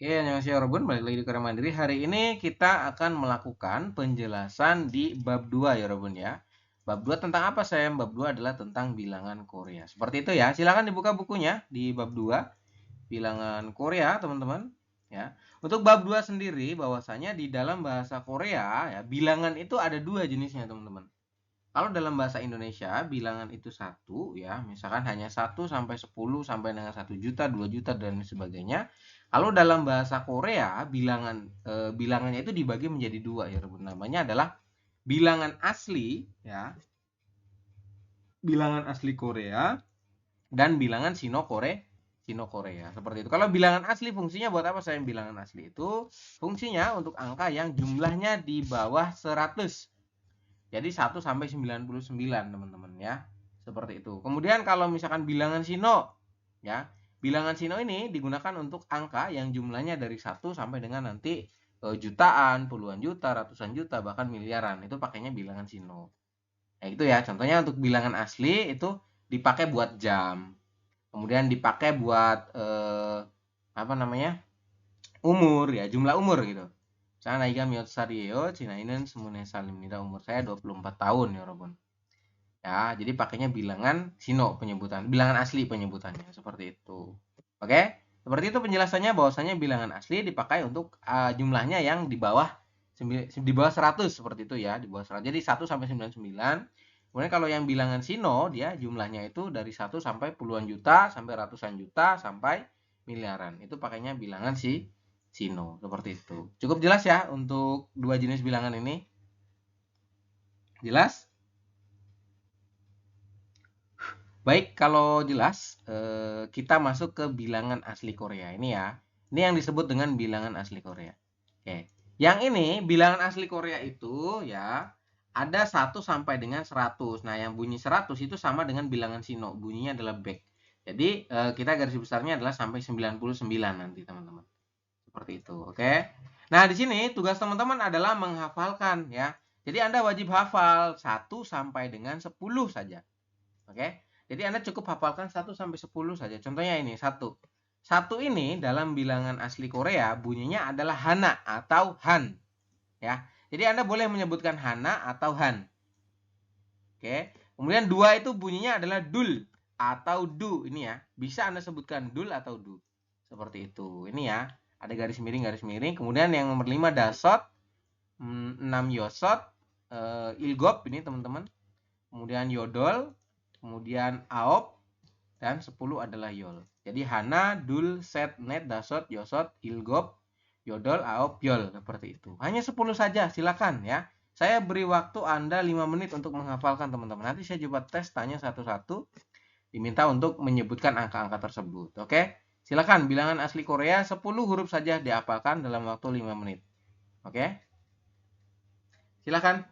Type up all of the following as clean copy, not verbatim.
Oke, annyeonghaseyo Robun, balik lagi di Korea Mandiri. Hari ini kita akan melakukan penjelasan di bab 2 ya Robun ya. Bab 2 tentang apa, Sam? Bab 2 adalah tentang bilangan Korea. Seperti itu ya. Silakan dibuka bukunya di bab 2, bilangan Korea, teman-teman. Ya. Untuk bab 2 sendiri, bahwasanya di dalam bahasa Korea ya, bilangan itu ada dua jenisnya, teman-teman. Kalau dalam bahasa Indonesia, bilangan itu satu ya, misalkan hanya 1 sampai 10 sampai dengan 1 juta, 2 juta dan sebagainya. Kalau dalam bahasa Korea, bilangannya itu dibagi menjadi dua ya, namanya adalah bilangan asli ya, bilangan asli Korea dan bilangan Sino Korea. Seperti itu. Kalau bilangan asli fungsinya buat apa, saya? Bilangan asli itu fungsinya untuk angka yang jumlahnya di bawah 100. Jadi 1 sampai 99, teman-teman ya. Seperti itu. Kemudian kalau misalkan bilangan Sino ya, bilangan Sino ini digunakan untuk angka yang jumlahnya dari 1 sampai dengan nanti jutaan, puluhan juta, ratusan juta, bahkan miliaran. Itu pakainya bilangan Sino. Nah, itu ya. Contohnya untuk bilangan asli itu dipakai buat jam. Kemudian dipakai buat apa namanya? Umur ya, jumlah umur gitu. Saya Naiga Miyotsariyo, Cinainen Semune Salim Nida, umur saya 24 tahun ya Robon. Ya, jadi pakainya bilangan Sino penyebutan, bilangan asli penyebutannya seperti itu. Oke? Seperti itu penjelasannya, bahwasanya bilangan asli dipakai untuk jumlahnya yang di bawah 100 seperti itu ya, di bawah 100. Jadi 1 sampai 99. Kemudian kalau yang bilangan Sino dia jumlahnya itu dari 1 sampai puluhan juta, sampai ratusan juta, sampai miliaran. Itu pakainya bilangan Sino seperti itu. Cukup jelas ya untuk dua jenis bilangan ini? Jelas? Baik, kalau jelas, kita masuk ke bilangan asli Korea ini ya. Ini yang disebut dengan bilangan asli Korea. Oke. Yang ini bilangan asli Korea itu ya ada 1 sampai dengan 100. Nah, yang bunyi 100 itu sama dengan bilangan Sino, bunyinya adalah back. Jadi, kita garis besarnya adalah sampai 99 nanti, teman-teman. Seperti itu, oke. Nah, di sini tugas teman-teman adalah menghafalkan ya. Jadi Anda wajib hafal 1 sampai dengan 10 saja. Oke. Jadi Anda cukup hafalkan 1 sampai 10 saja. Contohnya ini, 1. 1 ini dalam bilangan asli Korea bunyinya adalah hana atau han, ya. Jadi Anda boleh menyebutkan hana atau han. Oke. Kemudian 2 itu bunyinya adalah dul atau du, ini ya. Bisa Anda sebutkan dul atau du. Seperti itu. Ini ya. Ada garis miring. Kemudian yang nomor 5 dasot, 6 yosot, ilgop ini teman-teman. Kemudian yodol, kemudian aop, dan 10 adalah yol. Jadi hana, dul, set, net, dasot, yosot, ilgop, yodol, aop, yol. Seperti itu. Hanya 10 saja, silakan ya. Saya beri waktu Anda 5 menit untuk menghafalkan, teman-teman. Nanti saya coba tes, tanya satu-satu. Diminta untuk menyebutkan angka-angka tersebut. Oke? Silakan, bilangan asli Korea 10 huruf saja dihafalkan dalam waktu 5 menit. Oke? Silakan.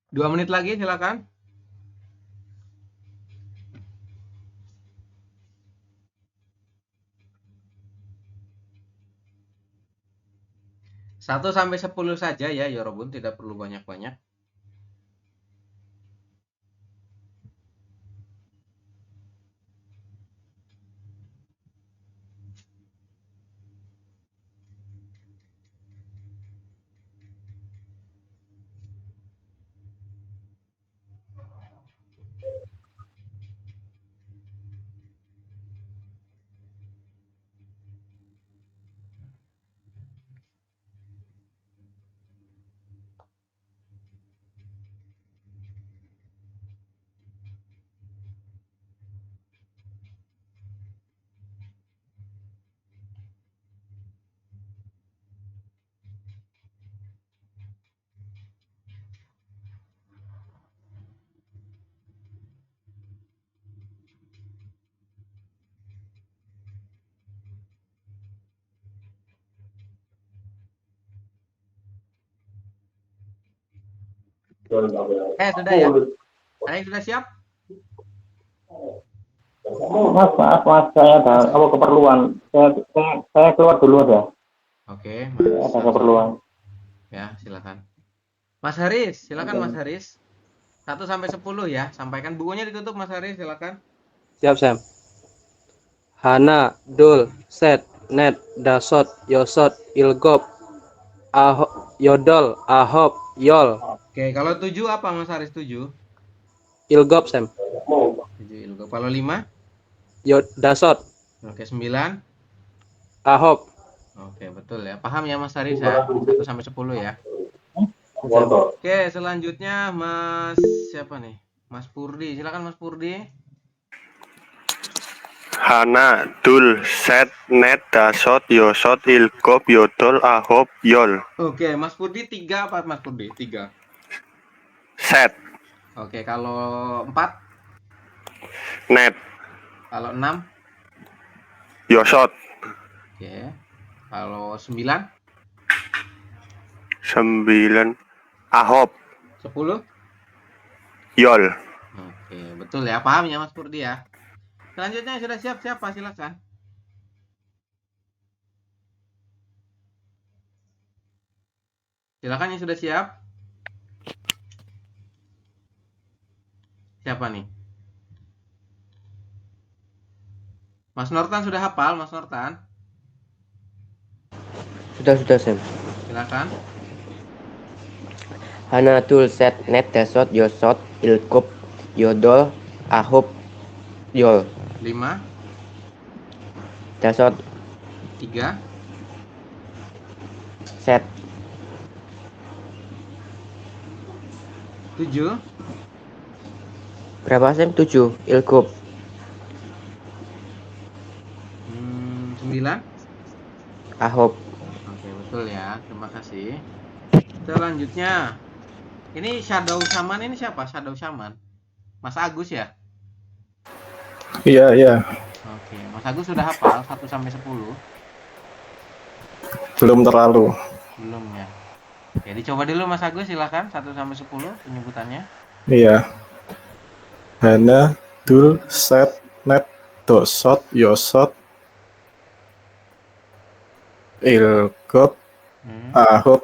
2 menit lagi silakan. 1 sampai 10 saja ya, Yorobun, tidak perlu banyak-banyak. Sudah ya? Ada yang sudah siap? Mas, saya ada keperluan. Saya keluar dulu ya. Oke, Mas. Ada keperluan. Ya, silakan. Mas Haris, silakan Mas Haris. 1 sampai 10 ya, sampaikan. Bukunya ditutup Mas Haris, silakan. Siap, Sam. Hana, Dul, Set, Net, Dasot, Yosot, Ilgop, Yodol, Ahop, Yol. Oke, kalau 7 apa Mas Haris? 7? Ilgop, Sam. 7 Ilgop. Kalau 5? Dasot. Oke, 9? Ahop. Oke, betul ya. Paham ya Mas Haris ya? 1 sampai 10 ya. Oke, selanjutnya Mas siapa nih? Mas Purdi. Silakan Mas Purdi. Hana, Dul, Set, Net, Dasot, Yosot, Ilgop, Yodol, Ahop, Yol. Oke, Mas Purdi 3 apa Mas Purdi? 3. Set. Oke, kalau 4? Net. Kalau 6? Yosot. Oke. Kalau 9? 9. Ahop. 10? Yol. Oke, betul ya. Paham ya Mas Purdi ya? Selanjutnya sudah siap siapa? Silakan. Silakan yang sudah siap. Siapa nih? Mas Nortan sudah hafal, Mas Nortan? Sudah, Sam. Silakan. Hana, Dul, Set, Net, Dasot, Yosot, Ilgop, Yodol, Ahop, Yol. 5? Dasot. 3? Set. 7? Berapa, Sam? 7. Ilgop. 9? Ahop. Oke, betul ya. Terima kasih. Selanjutnya, ini Shadow Shaman ini siapa? Shadow Shaman? Mas Agus ya? Iya. Oke, Mas Agus sudah hafal 1 sampai 10? Belum terlalu. Belum ya. Oke, dicoba dulu Mas Agus, silakan 1 sampai 10 penyebutannya. Iya. Hana, Dul, Set, Net, Dasot, Yosot, Ilgop, Ahop,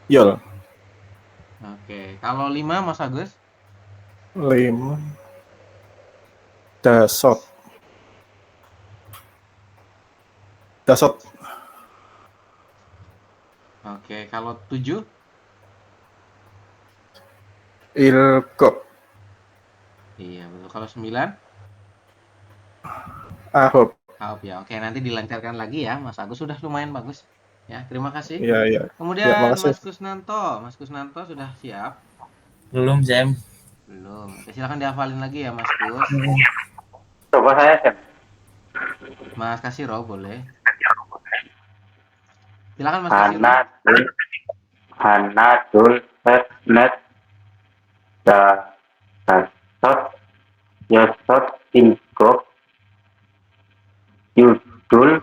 Yol. Oke, kalau 5 Mas Agus? 5. Dasot. dasot, Oke, kalau 7? ilkop, Iya, betul. Kalau 9? ahop. Haup ya. Oke, nanti dilancarkan lagi ya, Mas Agus. Sudah lumayan bagus. Ya, terima kasih. Iya, iya. Ya, Kemudian makasih. Mas Kusnanto. Mas Kusnanto sudah siap? Belum, Jam. Belum. Oke, silakan dihafalin lagi ya, Mas Kus. Coba saya cek. Mas Kasiro boleh. Silakan Mas Kasiro. Hanadul Net Dasot Yosot Ilkop Yudul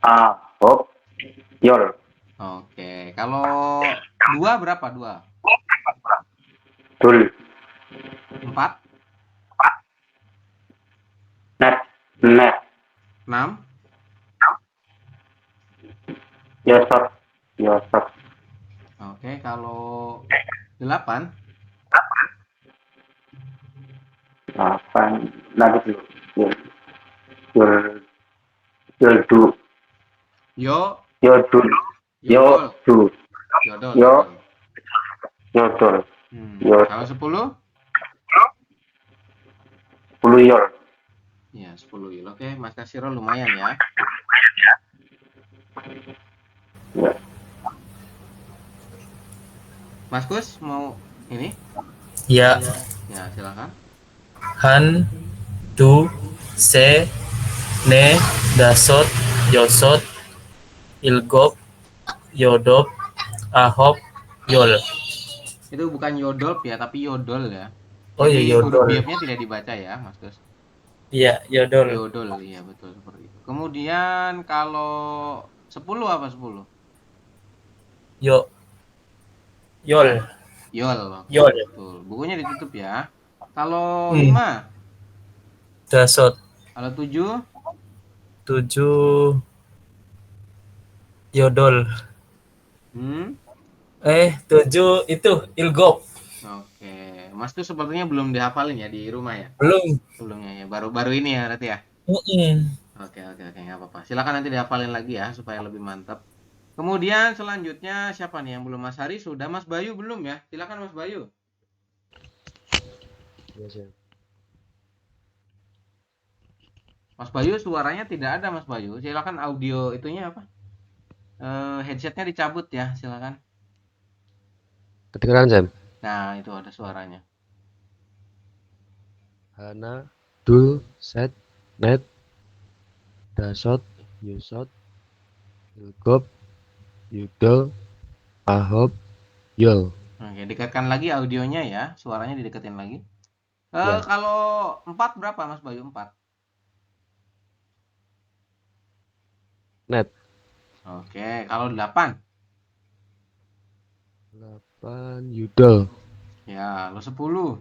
Ahop Yol. Oke, kalau 2 berapa? 2? Dul 4? Net 6? Yosot Oke, kalau 8? 8 nanti dulu. Yol Yoldu Yo, Yodul Yodol. Yodu Yodol. Yo. Yodol. Yodul Yo. Kalau 10? 10 Yol. Ya, 10 yul. Oke, Mas Kasiro lumayan ya. Ya. Mas Kus mau ini? Ya. Ya, silakan. Han, Du, Se, Ne, Dasot, Yosot, Ilgop, Yodop, Ahop, Yol. Itu bukan yodol ya, tapi yodol ya. Oh iya, Jadi huruf Yodol. biapnya tidak dibaca ya, Mas Kus. Iya, Yodol. Yodol, iya betul seperti itu. Kemudian kalau 10 apa 10? Yo. Yol. Yol. Oke, Yol. betul. Bukunya ditutup ya. Kalau 5? Dasot. Kalau 7? 7 Yodol. 7 itu Ilgop. Oke. Mas tuh sepertinya belum dihafalin ya di rumah ya? Belum. Sebelumnya ya. Baru-baru ini ya berarti ya? Oke, nggak apa-apa. Silakan nanti dihafalin lagi ya supaya lebih mantap. Kemudian selanjutnya siapa nih yang belum? Mas Hari sudah, Mas Bayu belum ya? Silakan Mas Bayu. Mas Bayu suaranya tidak ada Mas Bayu. Silakan audio itunya apa? Headsetnya dicabut ya, silakan. Kedengeran, Jam? Nah, itu ada suaranya. Hana, Dul, Set, Net, Dasot, Yusot, Ilgop, Yudol, Ahop, Yol. Oke, dekatkan lagi audionya ya. Suaranya dideketin lagi. Ya. Kalau 4 berapa Mas Bayu? 4. Net. Oke, kalau 8? 8, Yudol, Ya, lo 10.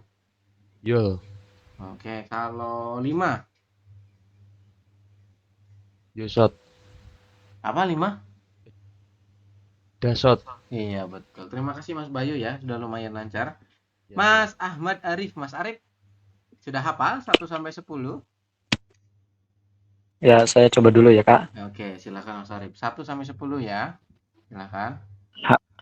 Yol, Oke, kalau 5? Yusot, Apa 5? Dasot. Iya, betul. Terima kasih Mas Bayu ya, sudah lumayan lancar. Ya. Mas Ahmad Arif, Mas Arif sudah hafal 1 sampai 10? Ya, saya coba dulu ya, Kak. Oke, silakan Mas Arif. 1 sampai 10 ya. Silakan.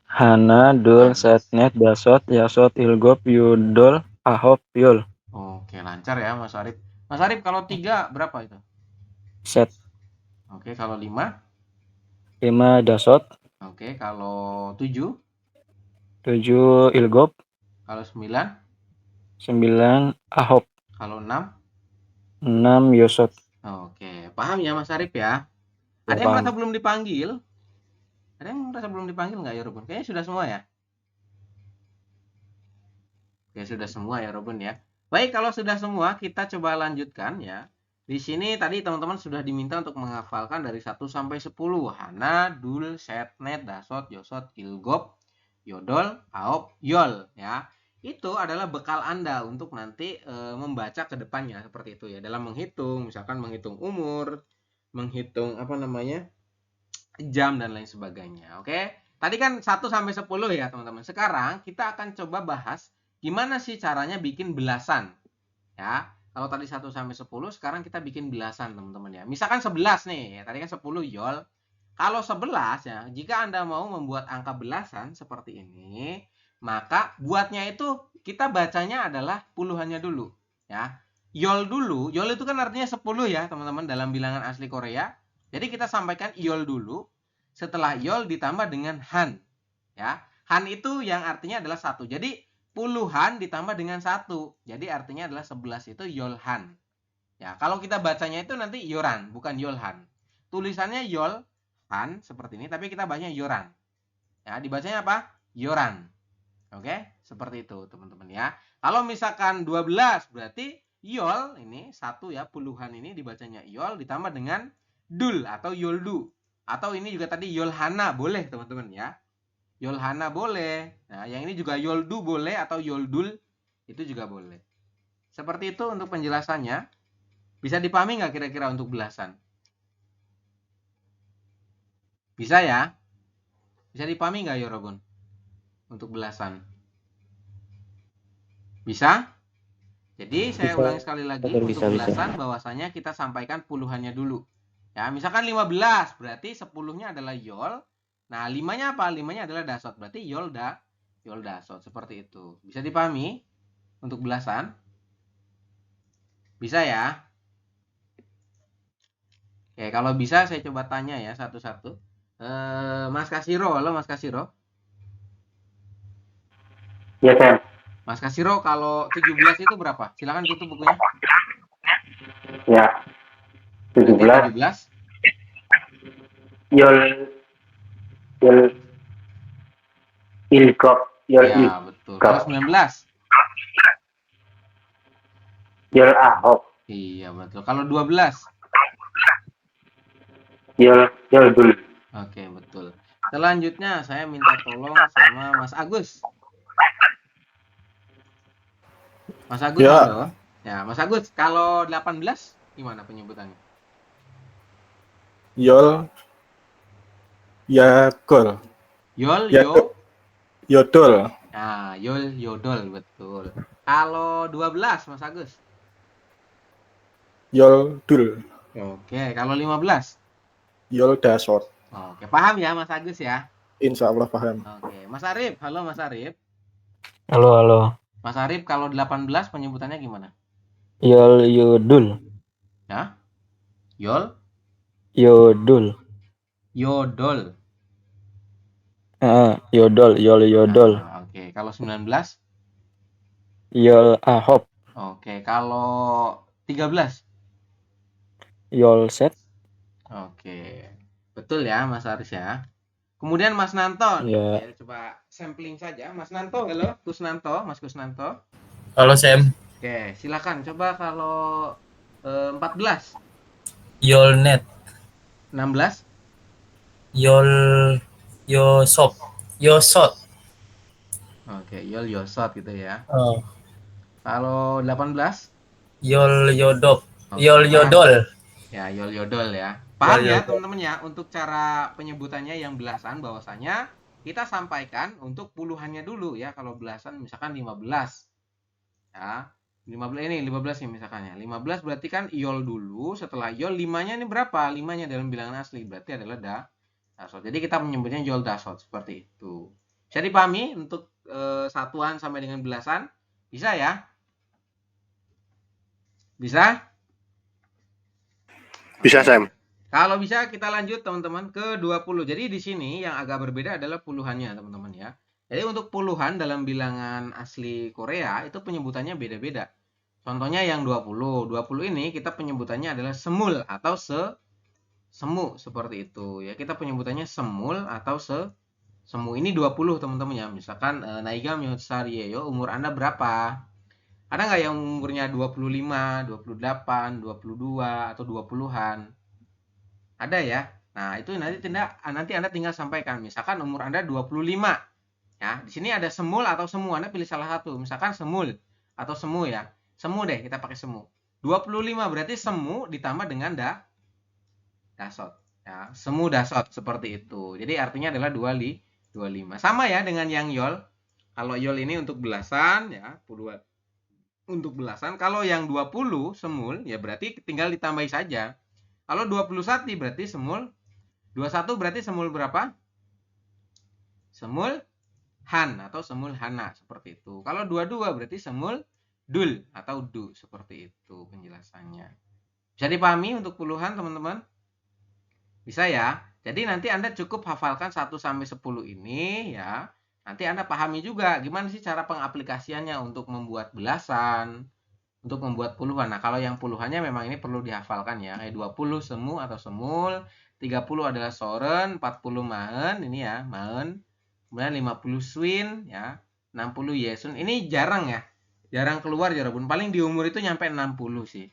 Hana, Dul, Set, Net, Dasot, Yasot, Ilgop, Yudol, Ahop, Yol. Oke, lancar ya Mas Arif. Mas Arif kalau 3 berapa itu? Set. Oke, kalau 5? 5 Dasot, Oke, kalau 7? 7 Ilgop, Kalau 9? 9 Ahop, Kalau 6? 6 Yosot. Oke, paham ya Mas Arif ya? Ya, Ada yang paham. merasa belum dipanggil? Ada yang merasa belum dipanggil nggak ya Robun? Kayaknya sudah semua ya? Oke, sudah semua ya Robun ya. Baik, kalau sudah semua kita coba lanjutkan ya. Di sini tadi teman-teman sudah diminta untuk menghafalkan dari 1 sampai 10. Hana, Dul, Set, Net, Dasot, Yosot, Ilgop, Yodol, Ahop, Yol ya. Itu adalah bekal Anda untuk nanti membaca ke depannya seperti itu ya. Dalam menghitung, misalkan menghitung umur, menghitung apa namanya? Jam dan lain sebagainya. Oke. Tadi kan 1 sampai 10 ya, teman-teman. Sekarang kita akan coba bahas gimana sih caranya bikin belasan. Ya. Kalau tadi 1 sampai 10, sekarang kita bikin bilasan, teman-teman ya. Misalkan 11 nih, ya, tadi kan 10 yol. Kalau 11 ya, jika Anda mau membuat angka belasan seperti ini, maka buatnya itu kita bacanya adalah puluhannya dulu, ya. Yol dulu, yol itu kan artinya 10 ya, teman-teman, dalam bilangan asli Korea. Jadi kita sampaikan yol dulu, setelah yol ditambah dengan han, ya. Han itu yang artinya adalah 1. Jadi puluhan ditambah dengan 1. Jadi artinya adalah 11 itu yolhan. Ya, kalau kita bacanya itu nanti yoran, bukan yolhan. Tulisannya yolhan seperti ini, tapi kita bacanya yoran. Ya, dibacanya apa? Yoran. Oke, seperti itu, teman-teman ya. Kalau misalkan 12 berarti yol ini 1 ya, puluhan ini dibacanya yol ditambah dengan dul atau yoldu. Atau ini juga tadi yolhana boleh, teman-teman ya. Yolhana boleh. Nah, yang ini juga yoldu boleh atau yoldul itu juga boleh. Seperti itu untuk penjelasannya. Bisa dipahami nggak kira-kira untuk belasan? Bisa ya? Bisa dipahami nggak Yorobun? Untuk belasan. Bisa? Jadi saya ulangi sekali lagi untuk belasan bahwasanya kita sampaikan puluhannya dulu. Ya, misalkan 15 berarti 10-nya adalah yol. Nah, 5-nya apa? 5-nya adalah dasot. Berarti yol dasot. Seperti itu. Bisa dipahami untuk belasan? Bisa ya? Oke, kalau bisa saya coba tanya ya satu-satu. Mas Kasiro, halo Mas Kasiro. Ya, Sam. Mas Kasiro, kalau 17 itu berapa? Silakan tutup bukunya. Ya. Berarti 17. Yol ilgop. Ya, betul. Kalau 19? Yol ahok. Iya, betul. Kalau 12? Yol dul. Oke, betul. Selanjutnya saya minta tolong sama Mas Agus. Mas Agus, Ya. halo. Ya, Mas Agus, kalau 18 gimana penyebutannya? Yol Yakol. Yol, Ya, Yodol. Nah, yol, yodol, betul. Kalau 12, Mas Agus? Yol Dul. Oke, kalau 15? Yol Dasot. Oke, paham ya Mas Agus ya? Insya Allah paham. Oke, Mas Arif, halo Mas Arif. Halo. Mas Arif, kalau 18 penyebutannya gimana? Yol yodul. Ya? Yol, Yodul. yodol. Yodol. Nah, oke, kalau 19? Yol ahop. Oke, kalau 13? Yol set. Oke, betul ya Mas Aris ya. Kemudian Mas Nanto, Ya. ya, coba sampling saja. Mas Nanto, halo, Kusnanto, Mas Kusnanto. Halo Sam. Oke, silakan coba kalau 14, Yolnet. 16, Yosot. oke, yol yosot gitu ya. Oh. Kalau 18, Yodop. oke, Yodol. ya, yol yodol ya. Paham Yol ya yodol. teman-teman ya untuk cara penyebutannya yang belasan bahwasanya kita sampaikan untuk puluhannya dulu ya. Kalau belasan misalkan 15. Ya. 15 ini 15 nih misalkan ya. 15 berarti kan yol dulu, setelah yol 5-nya ini berapa? 5-nya dalam bilangan asli berarti adalah dasot. Jadi kita menyebutnya yol dasot seperti itu. Bisa dipahami untuk satuan sampai dengan belasan? Bisa ya? Bisa? Bisa, Sam. Kalau bisa kita lanjut teman-teman ke 20. Jadi di sini yang agak berbeda adalah puluhannya teman-teman ya. Jadi untuk puluhan dalam bilangan asli Korea itu penyebutannya beda-beda. Contohnya yang 20. 20 ini kita penyebutannya adalah semul atau semu seperti itu ya. Kita penyebutannya semul atau semu. Ini 20 teman-teman ya. Misalkan Naigam Yotsaryeyo, umur Anda berapa? Ada nggak yang umurnya 25, 28, 22 atau 20-an? Ada ya. Nah, itu nanti Anda tinggal sampaikan. Misalkan umur Anda 25. Ya, di sini ada semul atau semu. Anda pilih salah satu. Misalkan semul atau semu ya. Semu deh, kita pakai semu. 25 berarti semu ditambah dengan dasot. Ya, semu dasot seperti itu. Jadi artinya adalah 25. Sama ya dengan yang yol. Kalau yol ini untuk belasan ya, untuk belasan. Kalau yang 20 semul ya berarti tinggal ditambahi saja. Kalau 21 berarti semul 21 berarti semul berapa? Semul han atau semul hana seperti itu. Kalau 22 berarti semul dul atau du seperti itu penjelasannya. Bisa dipahami untuk puluhan teman-teman? Bisa ya. Jadi nanti Anda cukup hafalkan 1 sampai 10 ini ya. Nanti Anda pahami juga gimana sih cara pengaplikasiannya untuk membuat belasan, untuk membuat puluhan. Nah, kalau yang puluhannya memang ini perlu dihafalkan ya. Kayak 20 semu atau semul, 30 adalah soren, 40 maen, ini ya, maen. Kemudian 50 swin ya, 60 yesun. Ini jarang ya. Jarang keluar ya, Bun. Paling di umur itu nyampe 60 sih.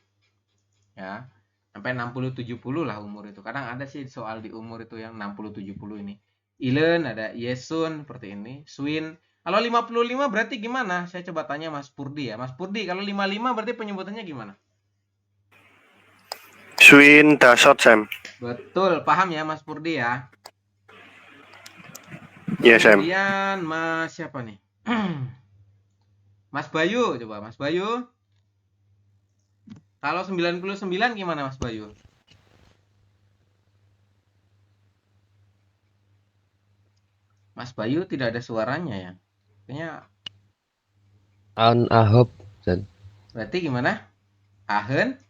Ya. Sampai 60-70 lah umur itu. Kadang ada sih soal di umur itu yang 60-70 ini. Ilen ada yesun seperti ini, swin. Kalau 55 berarti gimana? Saya coba tanya Mas Purdi ya. Mas Purdi, kalau 55 berarti penyebutannya gimana? Swin dasot Sam. Betul, paham ya Mas Purdi ya? Ya Sam. Kemudian Mas siapa nih? Mas Bayu, coba Mas Bayu. Kalau 99 gimana Mas Bayu? Mas Bayu tidak ada suaranya ya. Kayaknya An ahop dan berarti gimana? Ahen?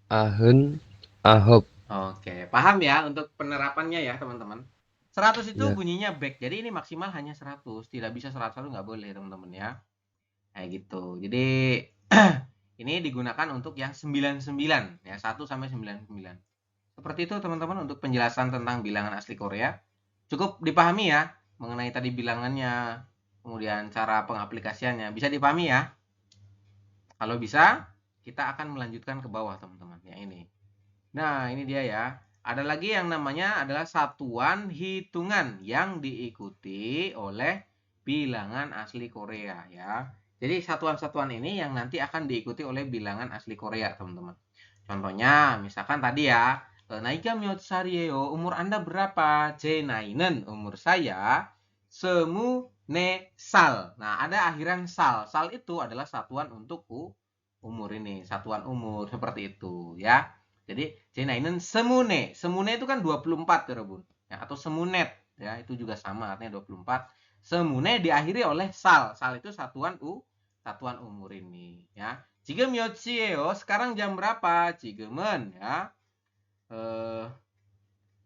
ahen ahop. Oke, paham ya untuk penerapannya ya teman-teman. 100 itu Ya. bunyinya back. Jadi ini maksimal hanya 100. Tidak bisa 101 nggak boleh teman-teman ya. Kayak gitu. Jadi ini digunakan untuk yang 99 ya, 1 sampai 99. Seperti itu teman-teman untuk penjelasan tentang bilangan asli Korea. Cukup dipahami ya mengenai tadi bilangannya, kemudian cara pengaplikasiannya. Bisa dipahami ya? Kalau bisa, kita akan melanjutkan ke bawah teman-teman. Ya ini. Nah, ini dia ya. Ada lagi yang namanya adalah satuan hitungan yang diikuti oleh bilangan asli Korea ya. Jadi satuan-satuan ini yang nanti akan diikuti oleh bilangan asli Korea, teman-teman. Contohnya, misalkan tadi ya, Naika 몇 살이에요? Umur Anda berapa? 제 나이는 umur saya 24살. Nah, ada akhiran sal. Sal itu adalah satuan untuk umur ini, satuan umur seperti itu ya. Jadi 제 나이는 semune. Semune itu kan 24 ya, Bun. Ya, atau semunet ya, itu juga sama artinya 24. Semune diakhiri oleh sal. Sal itu satuan umur ini ya. 지금 몇 시예요? Sekarang jam berapa? 지금은 ya.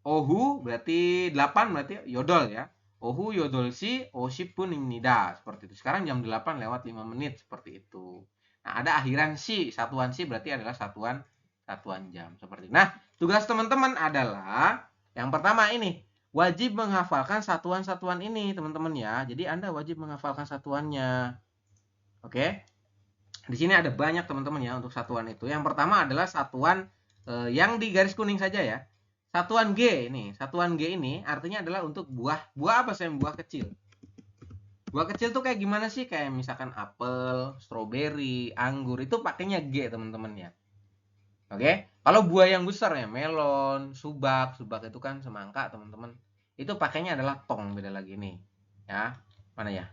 Ohu berarti 8 berarti yodol ya. Ohu yodolsi 50분입니다. Seperti itu. Sekarang jam 8 lewat 5 menit seperti itu. Nah, ada akhiran si, satuan si berarti adalah satuan jam seperti itu. Nah, tugas teman-teman adalah yang pertama ini, wajib menghafalkan satuan-satuan ini, teman-teman ya. Jadi Anda wajib menghafalkan satuannya. Oke. Di sini ada banyak teman-teman ya untuk satuan itu. Yang pertama adalah satuan yang di garis kuning saja ya. Satuan G ini. Satuan G ini artinya adalah untuk buah. Buah apa sih? Buah kecil. Buah kecil tuh kayak gimana sih? Kayak misalkan apel, stroberi, anggur. Itu pakainya G teman-teman ya. Oke. Kalau buah yang besar ya melon, subak. Subak itu kan semangka teman-teman. Itu pakainya adalah tong. Beda lagi nih. Ya. Mana ya?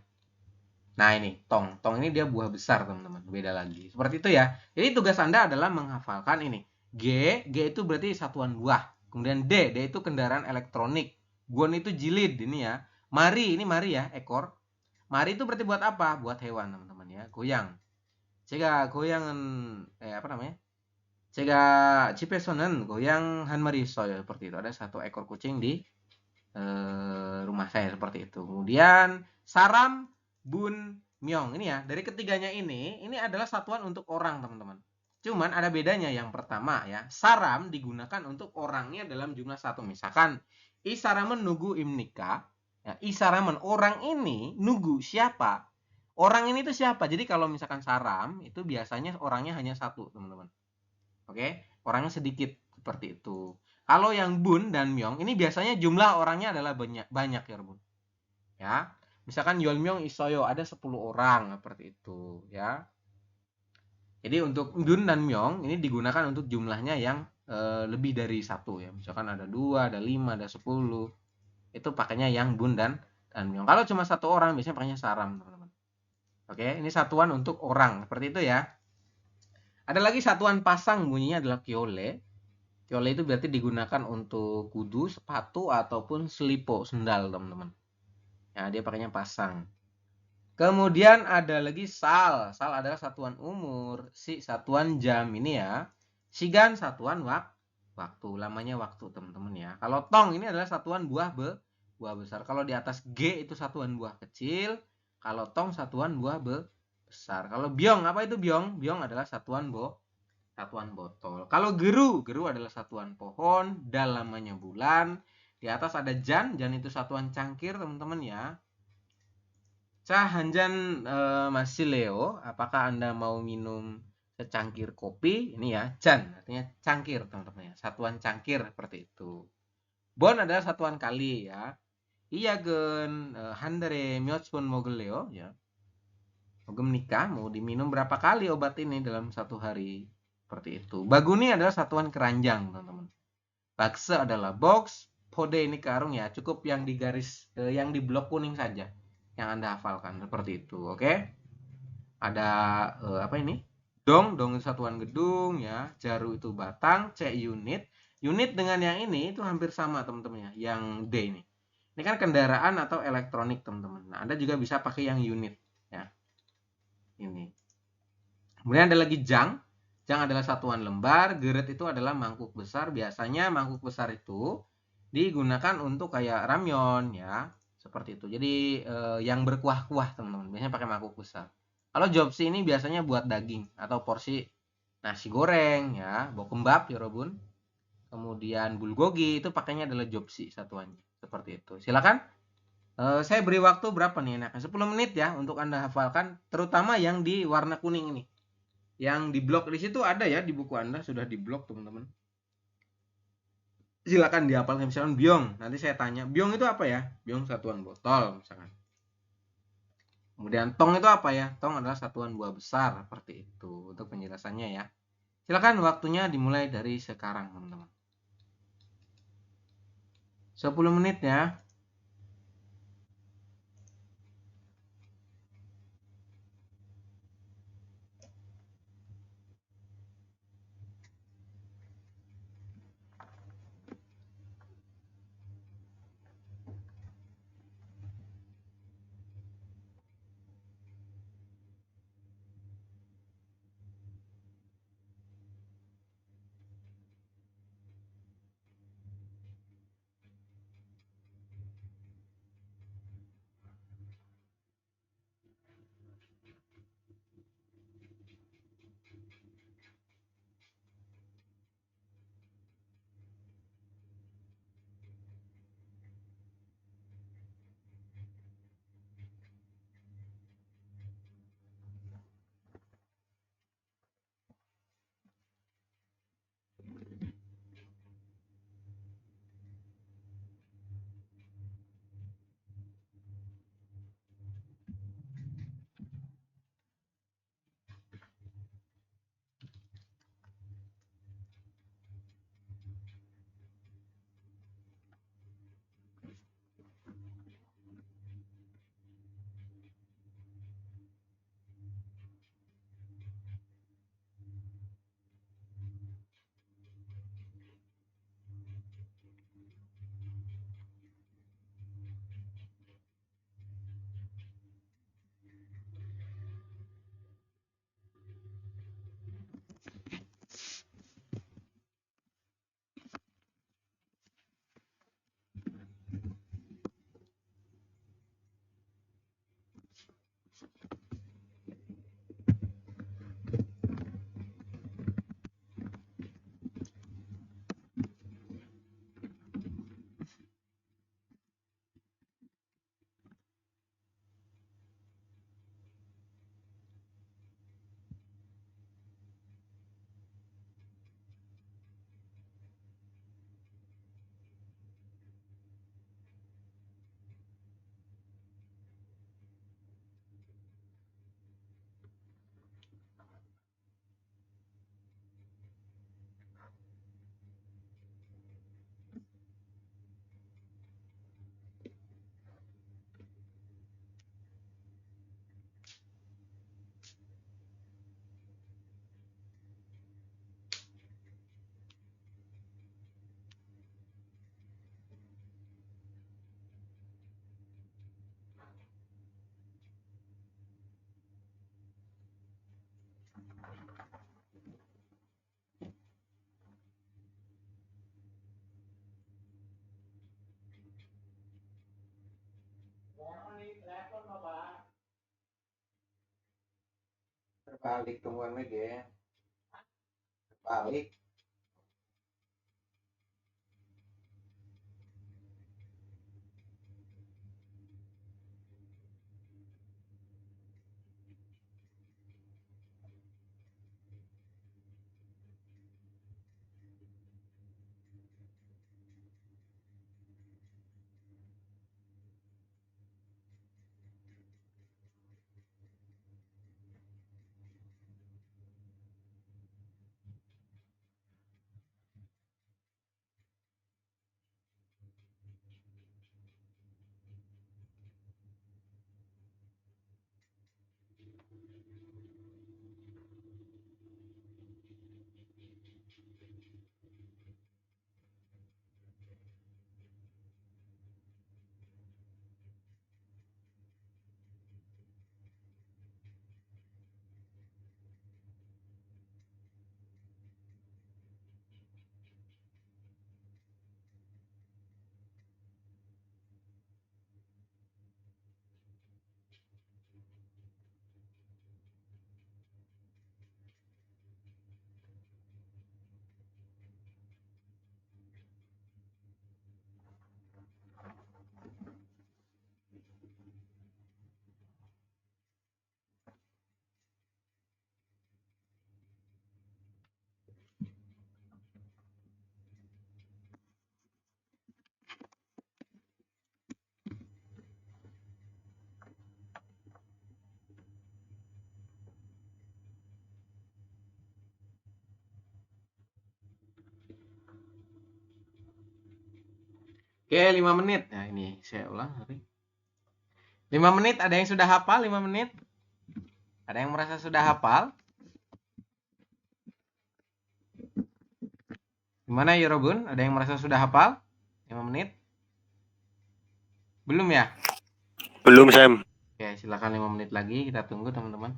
Nah ini tong. Tong ini dia buah besar teman-teman. Beda lagi. Seperti itu ya. Jadi tugas Anda adalah menghafalkan ini. G itu berarti satuan buah. Kemudian D itu kendaraan elektronik. Gon itu jilid ini ya. Mari, ini mari ya, ekor. Mari itu berarti buat apa? Buat hewan teman-teman ya, goyang. Jika goyangan apa namanya? Jika cipesonen goyang han mari soy seperti itu. Ada satu ekor kucing di rumah saya seperti itu. Kemudian saram, bun, myong. Ini ya, dari ketiganya ini adalah satuan untuk orang teman-teman. Cuman ada bedanya. Yang pertama ya, saram digunakan untuk orangnya dalam jumlah satu. Misalkan isaramen nugu imnika. Ya, isaramen orang ini nugu siapa? Orang ini itu siapa? Jadi kalau misalkan saram itu biasanya orangnya hanya satu, teman-teman. Oke, orangnya sedikit seperti itu. Kalau yang bun dan myong ini biasanya jumlah orangnya adalah banyak ya, Bun. Ya. Misalkan yolmyong isoyo ada 10 orang seperti itu ya. Jadi untuk dun dan myong ini digunakan untuk jumlahnya yang lebih dari satu ya. Misalkan ada 2, ada 5, ada 10. Itu pakainya yang bun dan myong. Kalau cuma satu orang biasanya pakainya saram, teman-teman. Oke, ini satuan untuk orang seperti itu ya. Ada lagi satuan pasang, bunyinya adalah kyole. Kyole itu berarti digunakan untuk kudu, sepatu, ataupun slipo, sendal, teman-teman. Nah, dia pakainya pasang. Kemudian ada lagi sal. Sal adalah satuan umur. Si satuan jam ini ya. Sigan satuan waktu. Lamanya waktu, teman-teman ya. Kalau tong ini adalah satuan buah besar. Kalau di atas G itu satuan buah kecil. Kalau tong satuan buah besar. Kalau biong, apa itu biong? Biong adalah satuan botol. Kalau geru adalah satuan pohon, dal namanya bulan. Di atas ada jan itu satuan cangkir, teman-teman ya. Cahanjan masih Leo, apakah Anda mau minum secangkir kopi? Ini ya, jan artinya cangkir, teman-teman ya. Satuan cangkir seperti itu. Bon adalah satuan kali ya. Iya gen handare myochpon mogeleo ya. Mogem nikah mau diminum berapa kali obat ini dalam satu hari. Seperti itu. Baguni adalah satuan keranjang, teman-teman. Bakse adalah box, pode ini karung ya. Cukup yang di garis yang di blok kuning saja yang Anda hafalkan seperti itu, oke? Ada apa ini? Dong itu satuan gedung ya. Jaru itu batang, C unit. Unit dengan yang ini itu hampir sama, teman-teman ya. Yang D ini. Ini kan kendaraan atau elektronik, teman-teman. Nah, Anda juga bisa pakai yang unit ya. Ini. Kemudian ada lagi jang. Jang adalah satuan lembar. Geret itu adalah mangkuk besar. Biasanya mangkuk besar itu digunakan untuk kayak ramyon ya. Seperti itu. Jadi yang berkuah-kuah, teman-teman. Biasanya pakai mangkuk besar. Kalau jobsi ini biasanya buat daging atau porsi nasi goreng ya. Bokembab ya Robun. Kemudian bulgogi itu pakainya adalah jobsi satuannya. Seperti itu. Silakan. Saya beri waktu berapa nih enaknya? 10 menit ya untuk Anda hafalkan, terutama yang di warna kuning ini. Yang di blok di situ ada ya, di buku Anda sudah di blok, teman-teman. Silakan dihafalkan. Misalkan biong, nanti saya tanya, biong itu apa ya? Biong satuan botol misalkan. Kemudian tong itu apa ya? Tong adalah satuan buah besar, seperti itu untuk penjelasannya ya. Silakan waktunya dimulai dari sekarang, teman-teman. 10 menit ya. Balik temuan lagi. Balik. Oke, 5 menit. Nah, ini saya ulang. 5 menit, ada yang sudah hafal 5 menit? Ada yang merasa sudah hafal? Gimana ya Robun? Ada yang merasa sudah hafal? 5 menit? Belum ya? Belum, Sam. Oke, silakan 5 menit lagi. Kita tunggu teman-teman.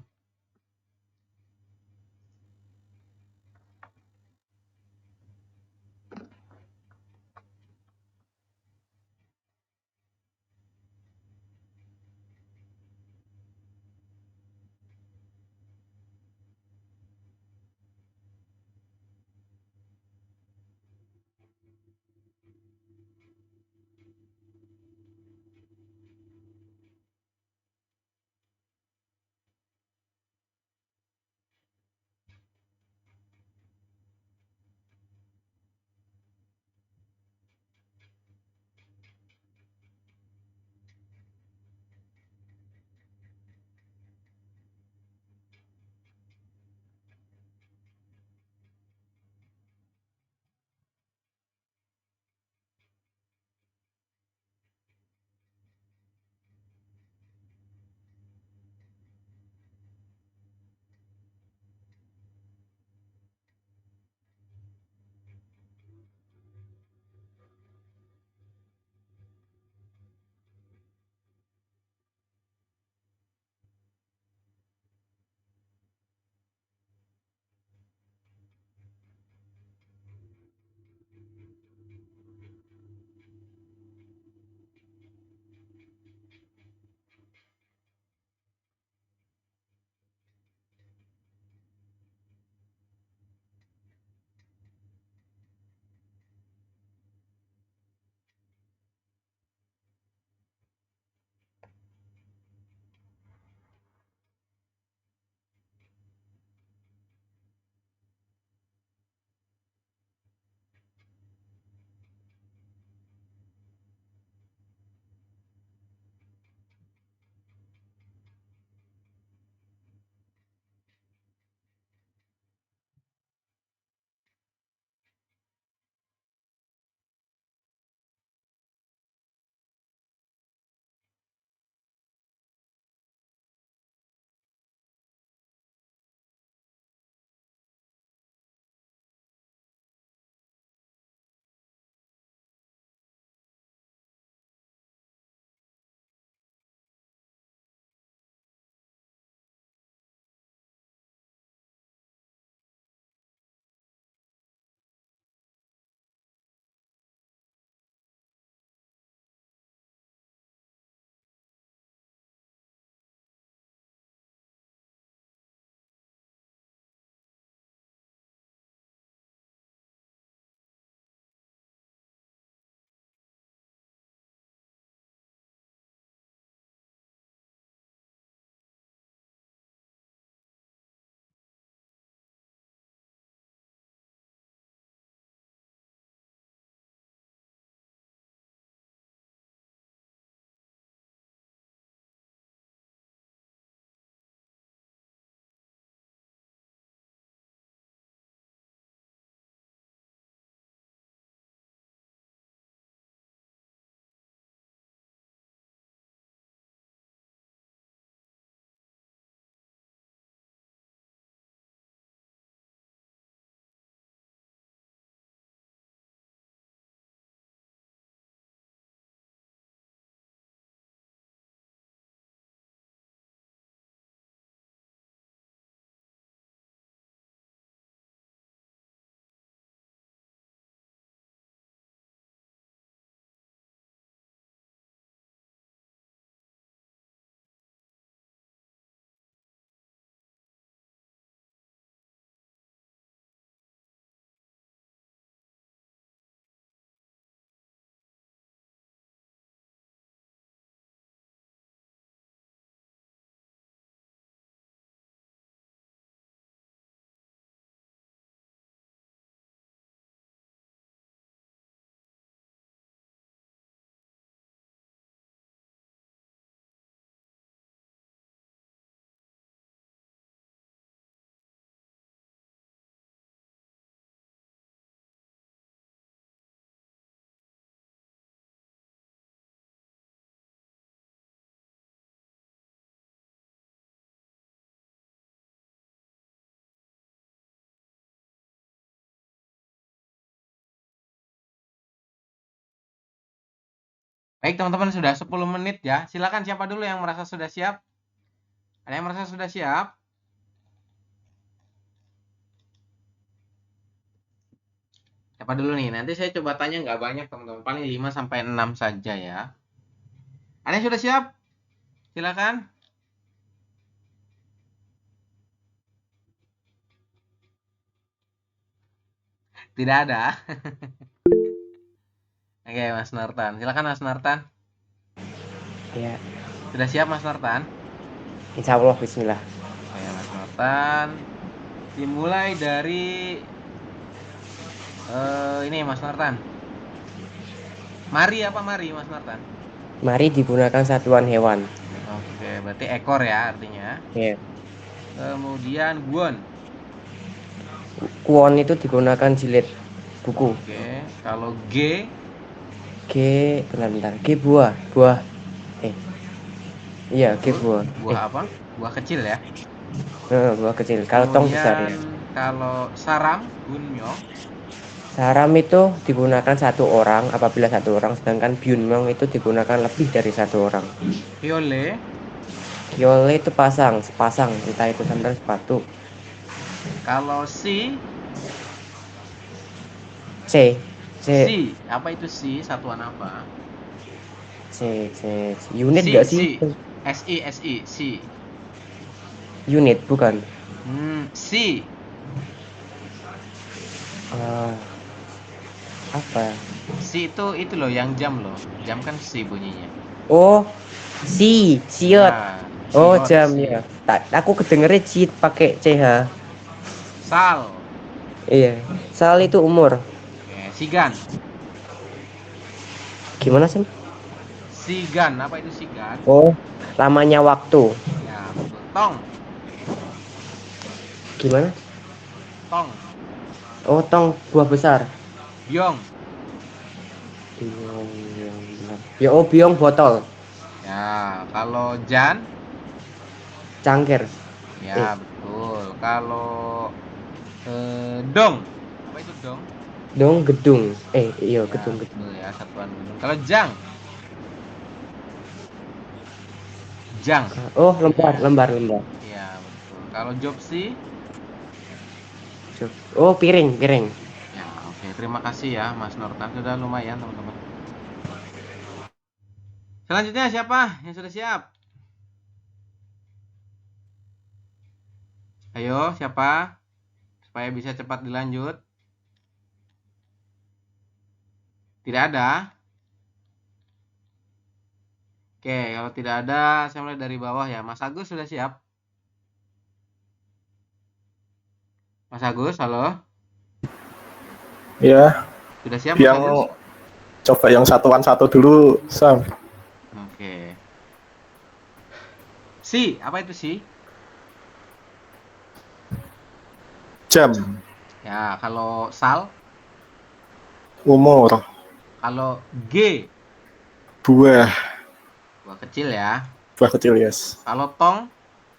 Baik, teman-teman, sudah 10 menit ya. Silakan siapa dulu yang merasa sudah siap? Ada yang merasa sudah siap? Siapa dulu nih? Nanti saya coba tanya nggak banyak, teman-teman. Paling 5 sampai 6 saja ya. Ada yang sudah siap? Silakan. Tidak ada. Oke, Mas Nortan. Silakan, Mas Nortan. Ya, Sudah siap, Mas Nortan? insya Allah bismillah. Oke, Mas Nortan. Dimulai dari ini, Mas Nortan. Mari apa mari, Mas Nortan? Mari digunakan satuan hewan. Oke, berarti ekor ya artinya. Ya. Kemudian guon. Kuon itu digunakan jilid buku. Oke, kalau G, G, bentar. G buah. Iya, G buah. buah apa? Buah kecil ya. Buah kecil. Kalau tong besar ya. Kalau saram, bunmyo. Saram itu digunakan satu orang apabila satu orang, sedangkan byunmyeong itu digunakan lebih dari satu orang. Hyole, Hyole itu sepasang, entah itu sandal sepatu. kalau si, C, si, apa itu si? Satuan apa? C, unit Si, nggak sih? si. Unit bukan. Si. Apa? Si itu loh yang jam loh. Jam kan si bunyinya. Oh, siot. Nah, Oh, siot, jam si. ya. Aku kedengernya cheat pakai CH. Sal. Iya. Sal itu umur. Oke, sigan. Gimana sih? Sigan, apa itu sigan? Oh, lamanya waktu. Ya, betul. Tong. Gimana? Tong. Oh, tong buah besar. Byong. Biong. Ya, oh, biong botol. Ya, kalau jan, Cangkir. ya betul. Kalau dong, apa itu dong? Dong gedung. Iya, Ya, gedung. betul ya, satuan gedung. Kalau jang, jang. Oh, lembar. Ya, betul. Kalau jopsi, Oh, piring. ya oke. Terima kasih ya, Mas Nortan. Sudah lumayan, teman-teman. Selanjutnya siapa yang sudah siap? Ayo, siapa? Supaya bisa cepat dilanjut. Tidak ada. Oke, kalau tidak ada, saya mulai dari bawah ya. Mas Agus sudah siap? Mas Agus, halo? Ya, Sudah siap, Mas yang Agus? coba yang satuan satu dulu, Sam. Oke. Si, apa itu si? Jam, Ya, kalau sal, umur, kalau G, buah, buah kecil ya. buah kecil, yes. Kalau tong,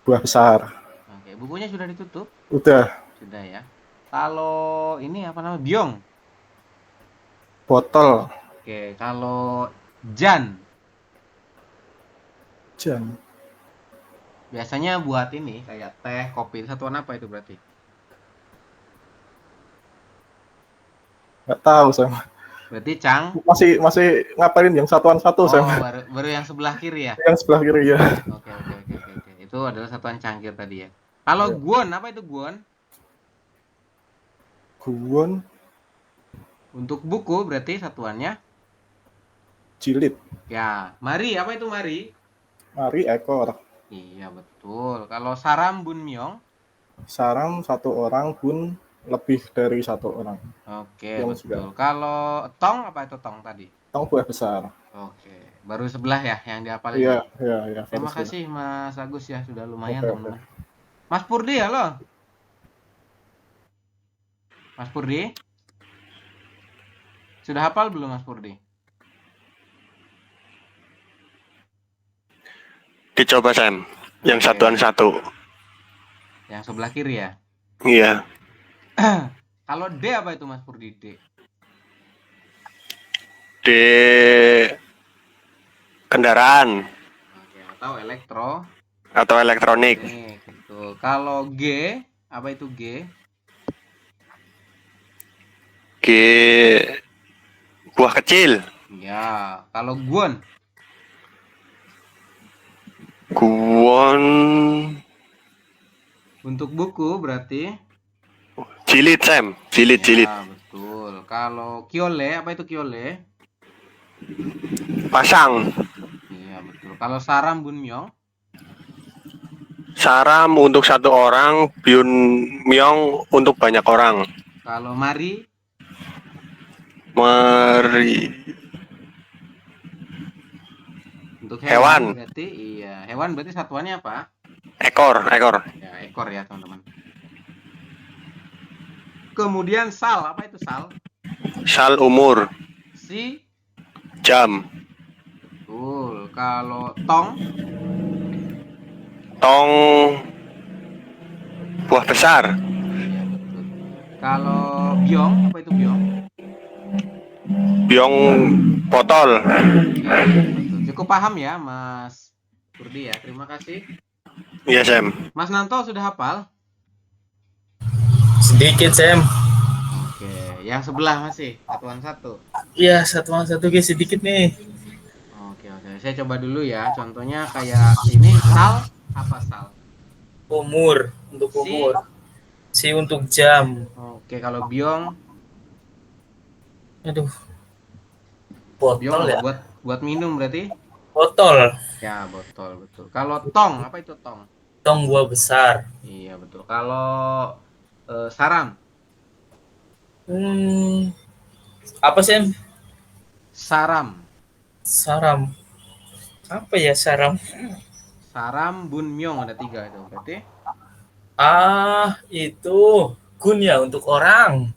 Buah besar. oke, bukunya sudah ditutup? Udah, Sudah ya. Kalau ini apa namanya? Byong. botol, Oke, kalau jan, jam. biasanya buat ini kayak teh, kopi, satuan apa itu berarti? Nggak tahu, Sam. Berarti cang. Masih ngapain yang satuan satu, Oh, Sam? baru yang sebelah kiri ya? Yang sebelah kiri ya. Oke. Itu adalah satuan cangkir tadi ya. Kalau guon, apa itu guon? Guon, Untuk buku berarti satuannya. jilid, Ya, mari, apa itu mari? mari, ekor. Iya, betul. Kalau saram bunmyeong. Sarang satu orang pun lebih dari satu orang. Oke, Yang betul. Kalau tong, apa itu tong tadi? Tong buah besar. Oke, baru sebelah ya yang dihafalin. Iya. Terima harus kasih Mas Agus ya, sudah lumayan Oke, teman-teman. Mas Purdi, halo. Mas Purdi? Sudah hafal belum Mas Purdi? Dicoba Sam. Yang Oke. satuan satu. Yang sebelah kiri ya. Iya. Kalau D apa itu Mas Purdi? D. D kendaraan Oke, atau elektro. atau elektronik. Nih, gitu. Kalau G, apa itu G? G, buah kecil. Ya, kalau Guan, Guon, untuk buku berarti. jilid Sam, jilid. Ya, betul. Kalau Kiole, apa itu Kiole? Pasang. Iya, betul. Kalau Saram Bun Myong, Saram untuk satu orang, Byun Myong untuk banyak orang. kalau Mari, Meri, untuk Hewan. berarti iya. Hewan berarti satuannya apa? ekor. Ya, ekor ya, teman-teman. Kemudian Sal, apa itu Sal? Sal umur, Si, jam. betul. Kalau Tong, Tong, buah besar. iya betul. Kalau Byong, apa itu Byong? Byong, botol. Ya, betul. Cukup paham ya, Mas Kurdi ya. Terima kasih. Iya Sam. Mas Nanto sudah hafal? Sedikit Sam. Oke, yang sebelah masih satuan satu. Iya, satu guys, sedikit nih. Oke, saya coba dulu ya. Contohnya kayak ini sal, apa sal? Umur, untuk Si. umur. Si untuk jam. Oke, kalau biong, Aduh. biong Botol ya. buat minum berarti? Botol. Ya, botol betul. Kalau tong, apa itu tong? Tong buah besar. Iya, betul. Kalau saram, Apa Sam? saram, Saram. Apa ya saram? saram bun myong ada 3 itu berarti. Itu gun ya untuk orang.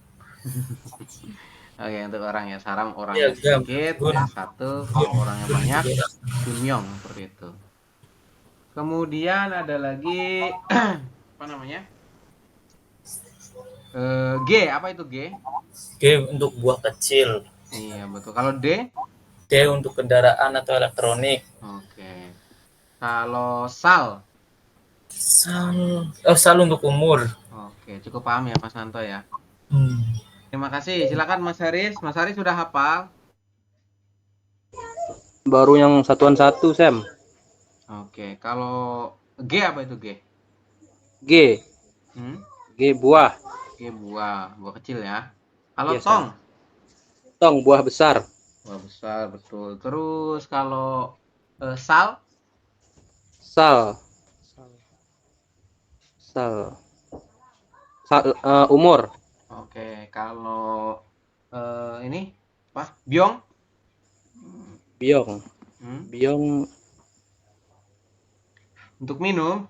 Oke, untuk orang ya saram Iya, orangnya sedikit, gun. yang satu kalau orangnya banyak bun myong seperti itu. Kemudian ada lagi apa namanya? G, apa itu G? G untuk buah kecil. Iya, betul. Kalau D? D untuk kendaraan atau elektronik. Oke. Kalau sal? Sal untuk umur. Oke, cukup paham ya Mas Nanto ya. Hmm. Terima kasih. Silakan Mas Haris. Mas Haris sudah hafal? Baru yang satuan satu, Sam. Oke, kalau G apa itu G? G. Hmm? G buah. G buah kecil ya. Kalau Iya, tong? Tong buah besar. Buah besar, betul. Terus kalau sal? Sal. Umur. Oke, kalau ini apa? Biong? Biong. Hmm? Biong Untuk minum?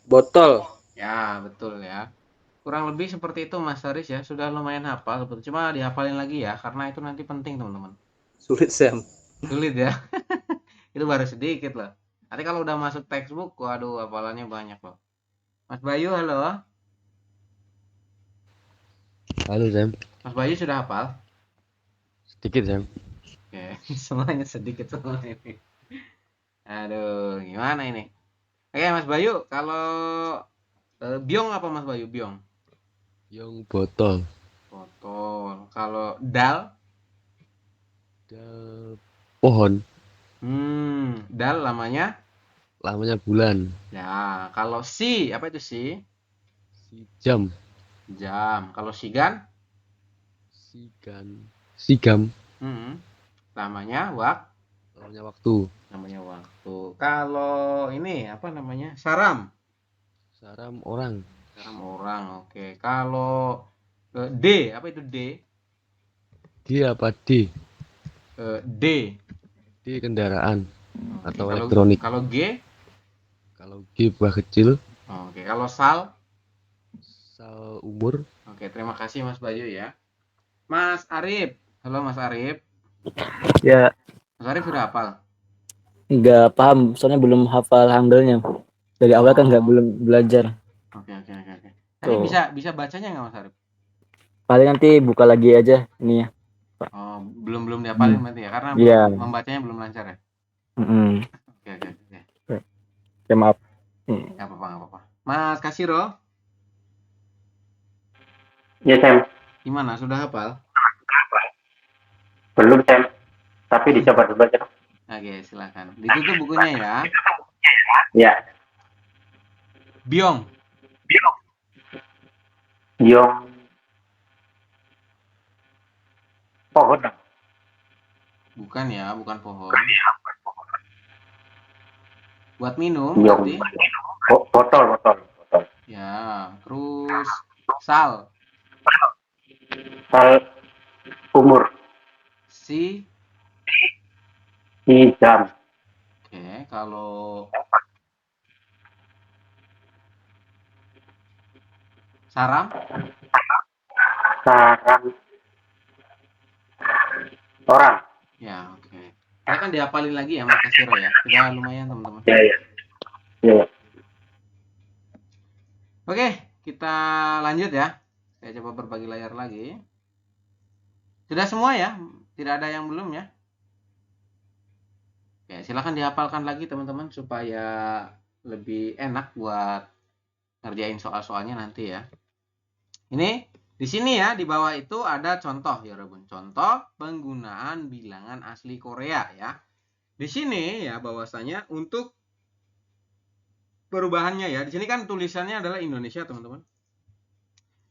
botol. Ya, betul ya. Kurang lebih seperti itu Mas Haris ya. Sudah lumayan hafal sebetulnya. Cuma dihafalin lagi ya karena itu nanti penting, teman-teman. Sulit, Sam. Sulit ya. Itu baru sedikit loh. Nanti kalau udah masuk textbook, waduh hafalannya banyak loh. Mas Bayu, halo. Halo Sam, Mas Bayu sudah hafal? sedikit Sam. Oke, semuanya sedikit semua ini. Aduh, gimana ini? Oke, Mas Bayu, kalau biong apa Mas Bayu? Biong. Yang botol. Botol. Kalau dal? Dal pohon. Dal lamanya? Lamanya bulan. Ya, kalau si, apa itu si? Si jam. Jam. Kalau sigan? Sigam. Lamanya Lamanya waktu. namanya waktu. Kalau ini apa namanya? Saram. Saram orang. Saram orang. Oke. Kalau D, apa itu D? G apa D? D. D kendaraan Oke, atau kalau- elektronik. Kalau G? Kalau G buah kecil. Oke. Kalau sal? Sal umur. Oke. Terima kasih Mas Bayu ya. Mas Arif. Halo Mas Arif. Ya, Mas Arif sudah hafal? nggak paham, soalnya belum hafal hanggelnya. Dari awal kan belum belajar. Oke. Nanti Tuh. bisa bacanya nggak Mas Arif? Paling nanti buka lagi aja ini ya. Oh, belum dihafalin berarti ya, karena Iya. membacanya belum lancar ya. Mm-mm. Oke. Oke, maaf. Nggak apa-apa. Mas Kasiro, Ya, Sam. gimana? Sudah hafal? Belum, Sam. Tapi dicoba-coba aja. Oke, silakan. Ditutup bukunya ya. Ya. Biong. Biong. Pohon. Bukan ya, bukan pohon. Buat minum Biong. berarti. Botol. Ya, terus sal. Sal umur. Jam. Oke, kalau saram, Sarang orang. ya oke. Saya kan dihafalin lagi ya Mas Kasiro ya. Sudah lumayan teman-teman. Ya. Oke, kita lanjut ya. Saya coba berbagi layar lagi. Sudah semua ya? Tidak ada yang belum ya? Oke, silakan dihafalkan lagi teman-teman supaya lebih enak buat ngerjain soal-soalnya nanti ya. Ini di sini ya, di bawah itu ada contoh ya, Rabun. Contoh penggunaan bilangan asli Korea ya. Di sini ya bahwasanya untuk perubahannya ya. Di sini kan tulisannya adalah Indonesia, teman-teman.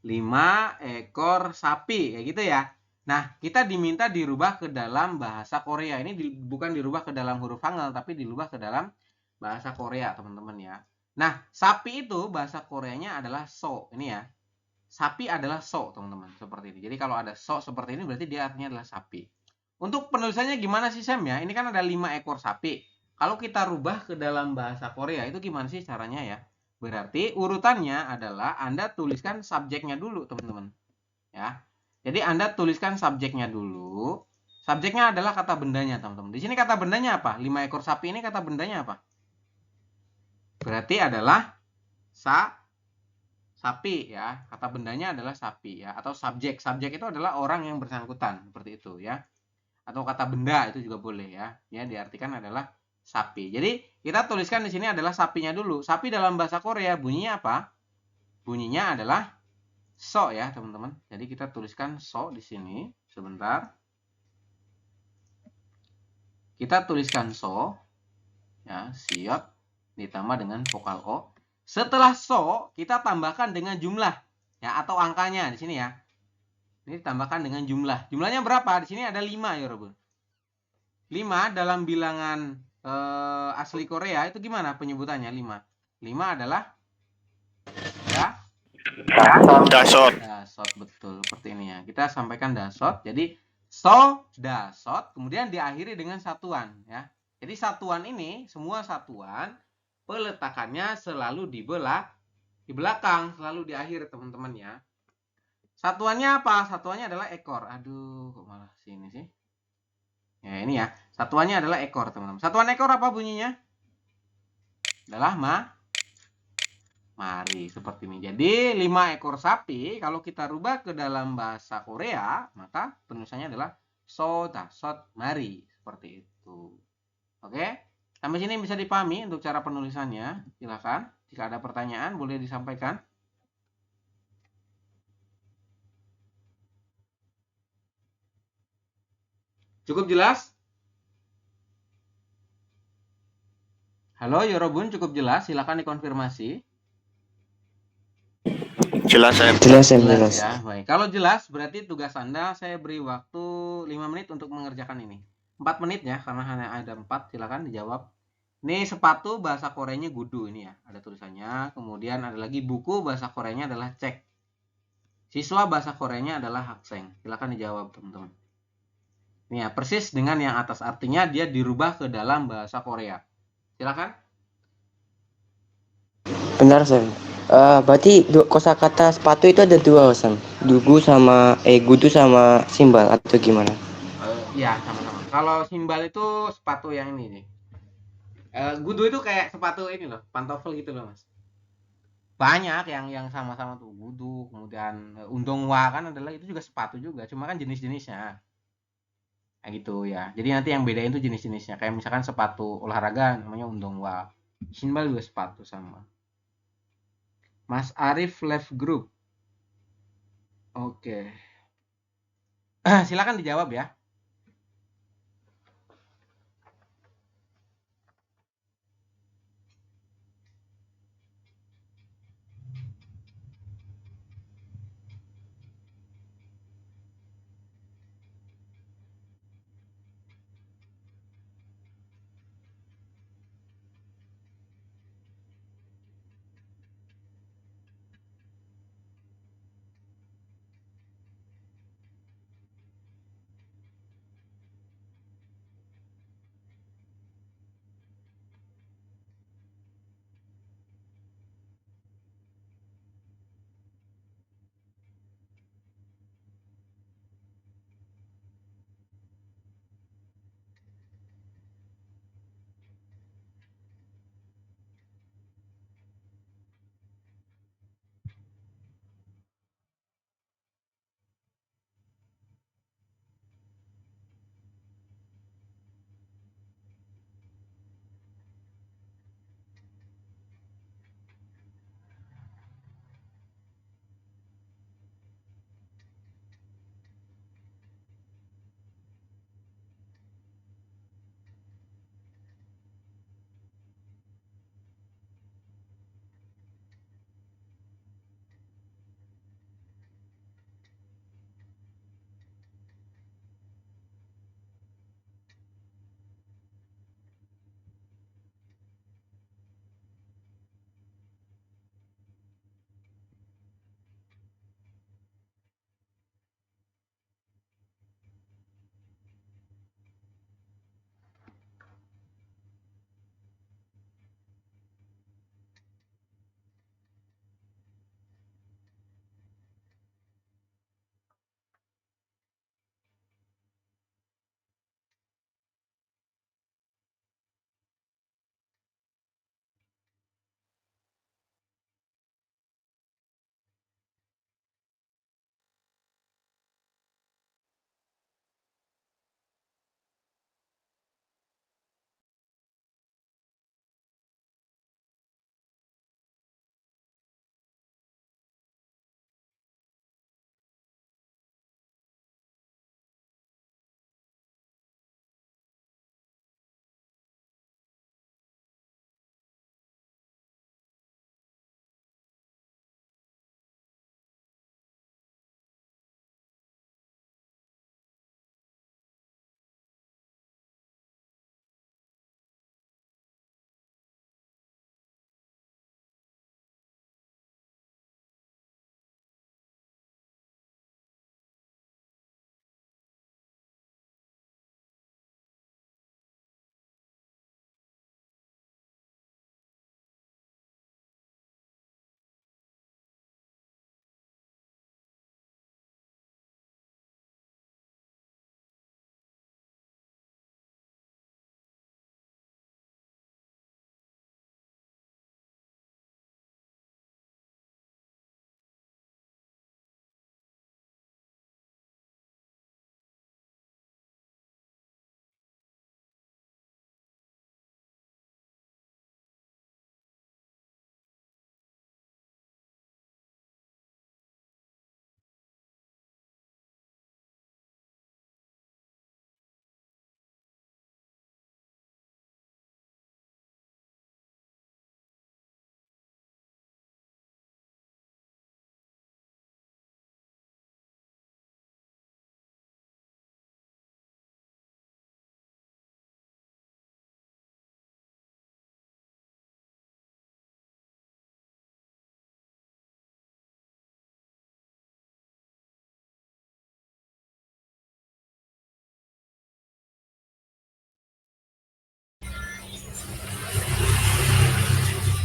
5 ekor sapi kayak gitu ya. Nah, kita diminta dirubah ke dalam bahasa Korea. Ini bukan dirubah ke dalam huruf Hangul, tapi dirubah ke dalam bahasa Korea, teman-teman ya. Nah, sapi itu bahasa Koreanya adalah so. Ini ya. Sapi adalah so, teman-teman. Seperti ini. Jadi kalau ada so seperti ini berarti dia artinya adalah sapi. Untuk penulisannya gimana sih, Sam ya? Ini kan ada 5 ekor sapi. Kalau kita rubah ke dalam bahasa Korea itu gimana sih caranya ya? Berarti urutannya adalah Anda tuliskan subjeknya dulu, teman-teman. Ya. Jadi Anda tuliskan subjeknya dulu. Subjeknya adalah kata bendanya, teman-teman. Di sini kata bendanya apa? 5 ekor sapi ini kata bendanya apa? Berarti adalah sapi ya. Kata bendanya adalah sapi ya, atau subjek. Subjek itu adalah orang yang bersangkutan, seperti itu ya. Atau kata benda itu juga boleh ya. Ya, diartikan adalah sapi. Jadi kita tuliskan di sini adalah sapinya dulu. Sapi dalam bahasa Korea bunyinya apa? Bunyinya adalah so ya, teman-teman. Jadi kita tuliskan so di sini. Sebentar. Kita tuliskan so ya, siot ditambah dengan vokal o. Setelah so, kita tambahkan dengan jumlah ya, atau angkanya di sini ya. Ini ditambahkan dengan jumlah. Jumlahnya berapa? Di sini ada 5 ya, Robun. 5 dalam bilangan asli Korea itu gimana penyebutannya? 5 adalah ya, Dasot. dasot, betul seperti ini ya. Kita sampaikan dasot. Jadi so dasot kemudian diakhiri dengan satuan ya. Jadi satuan ini semua satuan peletakannya selalu di belakang, selalu di akhir, teman-teman ya. Satuannya apa? Satuannya adalah ekor. Aduh, kok malah sini sih? Ya, ini ya. Satuannya adalah ekor, teman-teman. Satuan ekor apa bunyinya? Adalah mari, seperti ini. Jadi 5 ekor sapi kalau kita rubah ke dalam bahasa Korea, maka penulisannya adalah so dasot mari, seperti itu. Oke? Sampai sini bisa dipahami untuk cara penulisannya. Silakan. Jika ada pertanyaan boleh disampaikan. Cukup jelas? Halo Yorobun, cukup jelas? Silakan dikonfirmasi. Jelas, Sam. Jelas. Ya, baik. Kalau jelas berarti tugas Anda saya beri waktu 5 menit untuk mengerjakan ini. 4 menit ya, karena hanya ada 4. Silakan dijawab. Ini sepatu bahasa Koreanya gudu ini ya, ada tulisannya. Kemudian ada lagi buku bahasa Koreanya adalah cek. Siswa bahasa Koreanya adalah hakseng. Silakan dijawab, teman-teman. Ini ya, persis dengan yang atas, artinya dia dirubah ke dalam bahasa Korea. Silakan. Benar, Sam. Berarti kosakata sepatu itu ada 2, Sam. Gudu sama simbal atau gimana? Ya, sama-sama. Kalau simbal itu sepatu yang ini nih. Gudu itu kayak sepatu ini loh, pantofel gitu loh, Mas. Banyak yang sama-sama tuh, gudu, kemudian undongwa kan adalah itu juga sepatu juga, cuma kan jenis-jenisnya. Kayak gitu ya. Jadi nanti yang bedain tuh jenis-jenisnya. Kayak misalkan sepatu olahraga namanya Undongwa. Shinbal juga sepatu sama. Mas Arif left group. Oke. Silakan dijawab ya.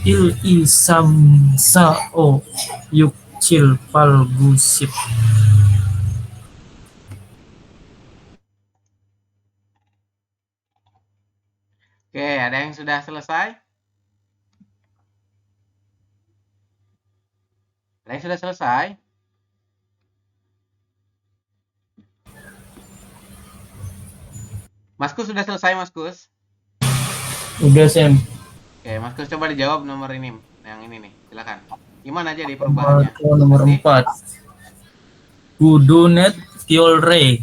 Il Isamsao Yukcil Palgusip. Oke, ada yang sudah selesai? Ada yang sudah selesai? Maskus sudah selesai, Maskus? Udah, Sam. Oke, Maskus coba dijawab nomor ini, yang ini nih. Silakan. Gimana aja di perubahannya? Nomor 4. Gudu net Kyolre.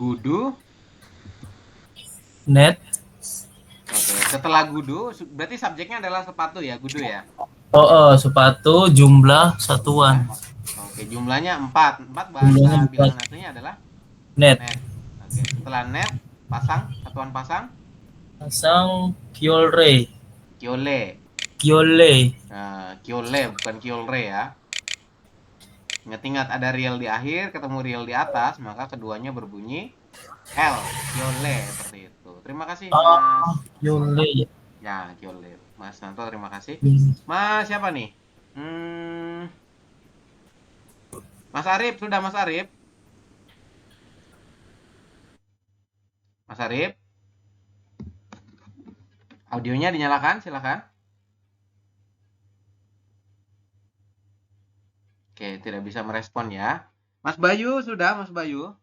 Gudu. Net. Oke, setelah gudu, berarti subjeknya adalah sepatu ya, gudu ya. Sepatu jumlah satuan. Oke, jumlahnya 4. 4 bahasa Jumlahnya 4. bilangan aslinya adalah Net. net. Oke, setelah net, pasang, satuan pasang, Pasang Kyolre. kyole. Kyole. Nah, kyole bukan kyolre ya. Ingat-ingat ada real di akhir, ketemu real di atas, maka keduanya berbunyi L, kyole, seperti itu. Terima kasih, Mas. Kyole. Ya, kyole. Mas Nanto, terima kasih. Mas siapa nih? Mas Arif, sudah Mas Arif? Mas Arif? Audionya dinyalakan, silakan. Oke, tidak bisa merespon ya. Mas Bayu, sudah Mas Bayu?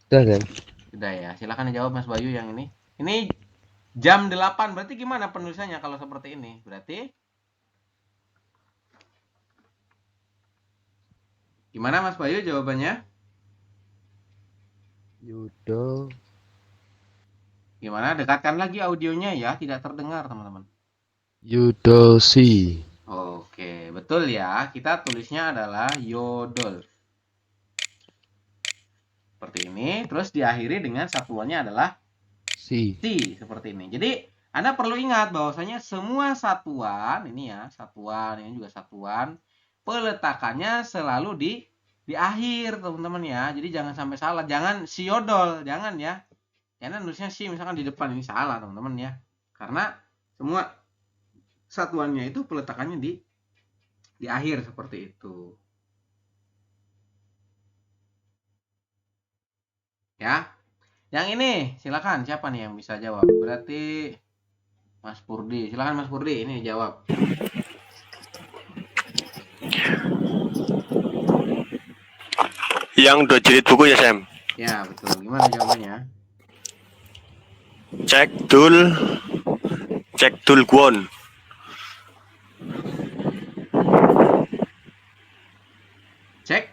Sudah kan? Sudah ya, silakan dijawab Mas Bayu yang ini. Ini jam 8, berarti gimana penulisannya kalau seperti ini? Berarti gimana Mas Bayu jawabannya? Yudo. Gimana? Dekatkan lagi audionya ya, tidak terdengar teman-teman. Yudosi. Oke, betul ya. Kita tulisnya adalah yodol. Seperti ini, terus diakhiri dengan satuannya adalah Si. seperti ini. Jadi, Anda perlu ingat bahwasanya semua satuan, ini ya, satuan, ini juga satuan, peletakannya selalu di akhir, teman-teman ya. Jadi jangan sampai salah, jangan si yodol, jangan ya. Jangan nulisnya si misalkan di depan, ini salah, teman-teman ya. Karena semua satuannya itu peletakannya di akhir seperti itu. Ya. Yang ini silakan, siapa nih yang bisa jawab? Berarti Mas Purdi. Silakan Mas Purdi, ini jawab. Yang 2 jilid buku ya, Sam? Ya, betul. Gimana jawabannya? Cek dul Kwon. Cek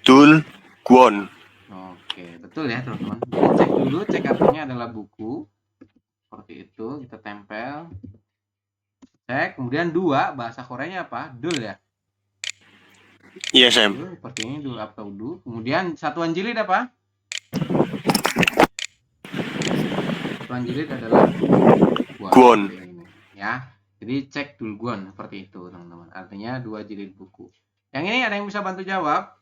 Dul Kwon. Oke, betul ya, teman-teman. Jadi cek dulu, cek artinya adalah buku. Seperti itu, kita tempel. Cek, kemudian 2, bahasa Koreanya apa? Dul ya. Iya, Sam. Seperti ini dul atau du. Kemudian satuan jilid apa? Satuan jilid adalah Kwon. Ya. Jadi cek dul Kwon seperti itu, teman-teman. Artinya 2 jilid buku. Yang ini ada yang bisa bantu jawab?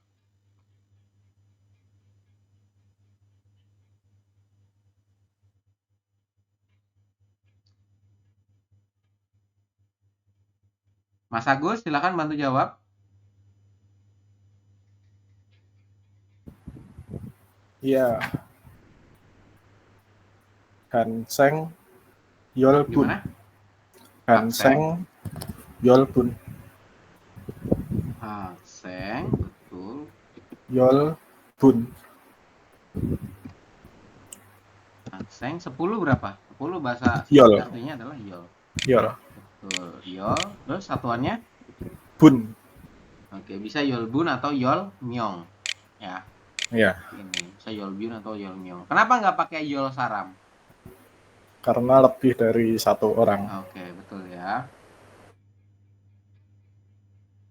Mas Agus, silakan bantu jawab. Iya. Hanseng Yolbun. Gimana? Hanseng Yolbun. Hanseng, betul. Yolbun. Hanseng 10 berapa? 10 bahasa Yol. artinya adalah yol. Yol. Betul, yol. Terus satuannya? Bun. Oke, bisa yolbun atau yol myong. Ya. Iya. Ini bisa yolbun atau yol myong. Kenapa nggak pakai yol saram? Karena lebih dari 1 orang. Oke, betul ya.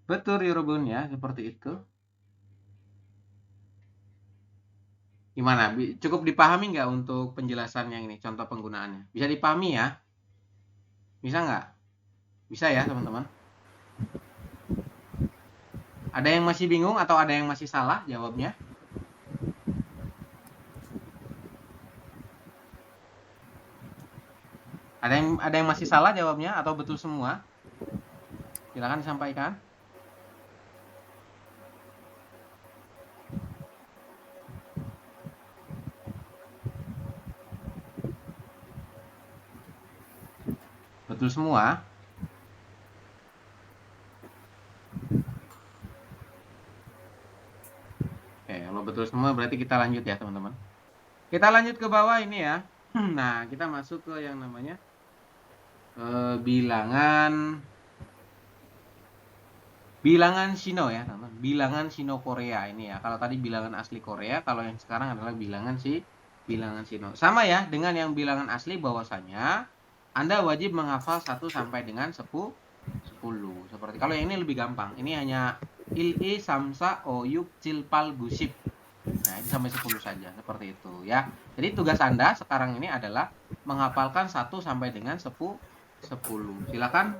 Betul Yorobun ya, seperti itu. Gimana? Cukup dipahami nggak untuk penjelasan yang ini, contoh penggunaannya? Bisa dipahami ya? Bisa nggak? Bisa ya, teman-teman? Ada yang masih bingung atau ada yang masih salah jawabnya? Ada yang masih salah jawabnya atau betul semua? Silakan disampaikan. Betul semua? Oke, kalau betul semua berarti kita lanjut ya teman-teman. Kita lanjut ke bawah ini ya. Nah, kita masuk ke yang namanya bilangan Sino ya teman-teman. Bilangan Sino Korea ini ya. Kalau tadi bilangan asli Korea, kalau yang sekarang adalah bilangan Sino. Sama ya dengan yang bilangan asli, bahwasanya Anda wajib menghafal 1 sampai dengan 10. Seperti kalau yang ini lebih gampang. Ini hanya il samsa oyuk cilpal gusip. Nah, ini sampai 10 saja, seperti itu ya. Jadi tugas Anda sekarang ini adalah menghafalkan 1 sampai dengan 10. Silakan,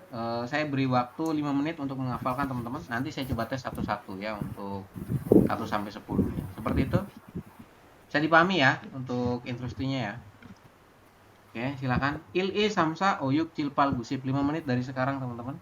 saya beri waktu 5 menit untuk menghafalkan teman-teman. Nanti saya coba tes satu-satu ya untuk 1 sampai 10 ya. Seperti itu. Bisa dipahami ya untuk instruksinya ya. Oke, silakan. Il samsa oyuk cilpal gusip, 5 menit dari sekarang teman-teman.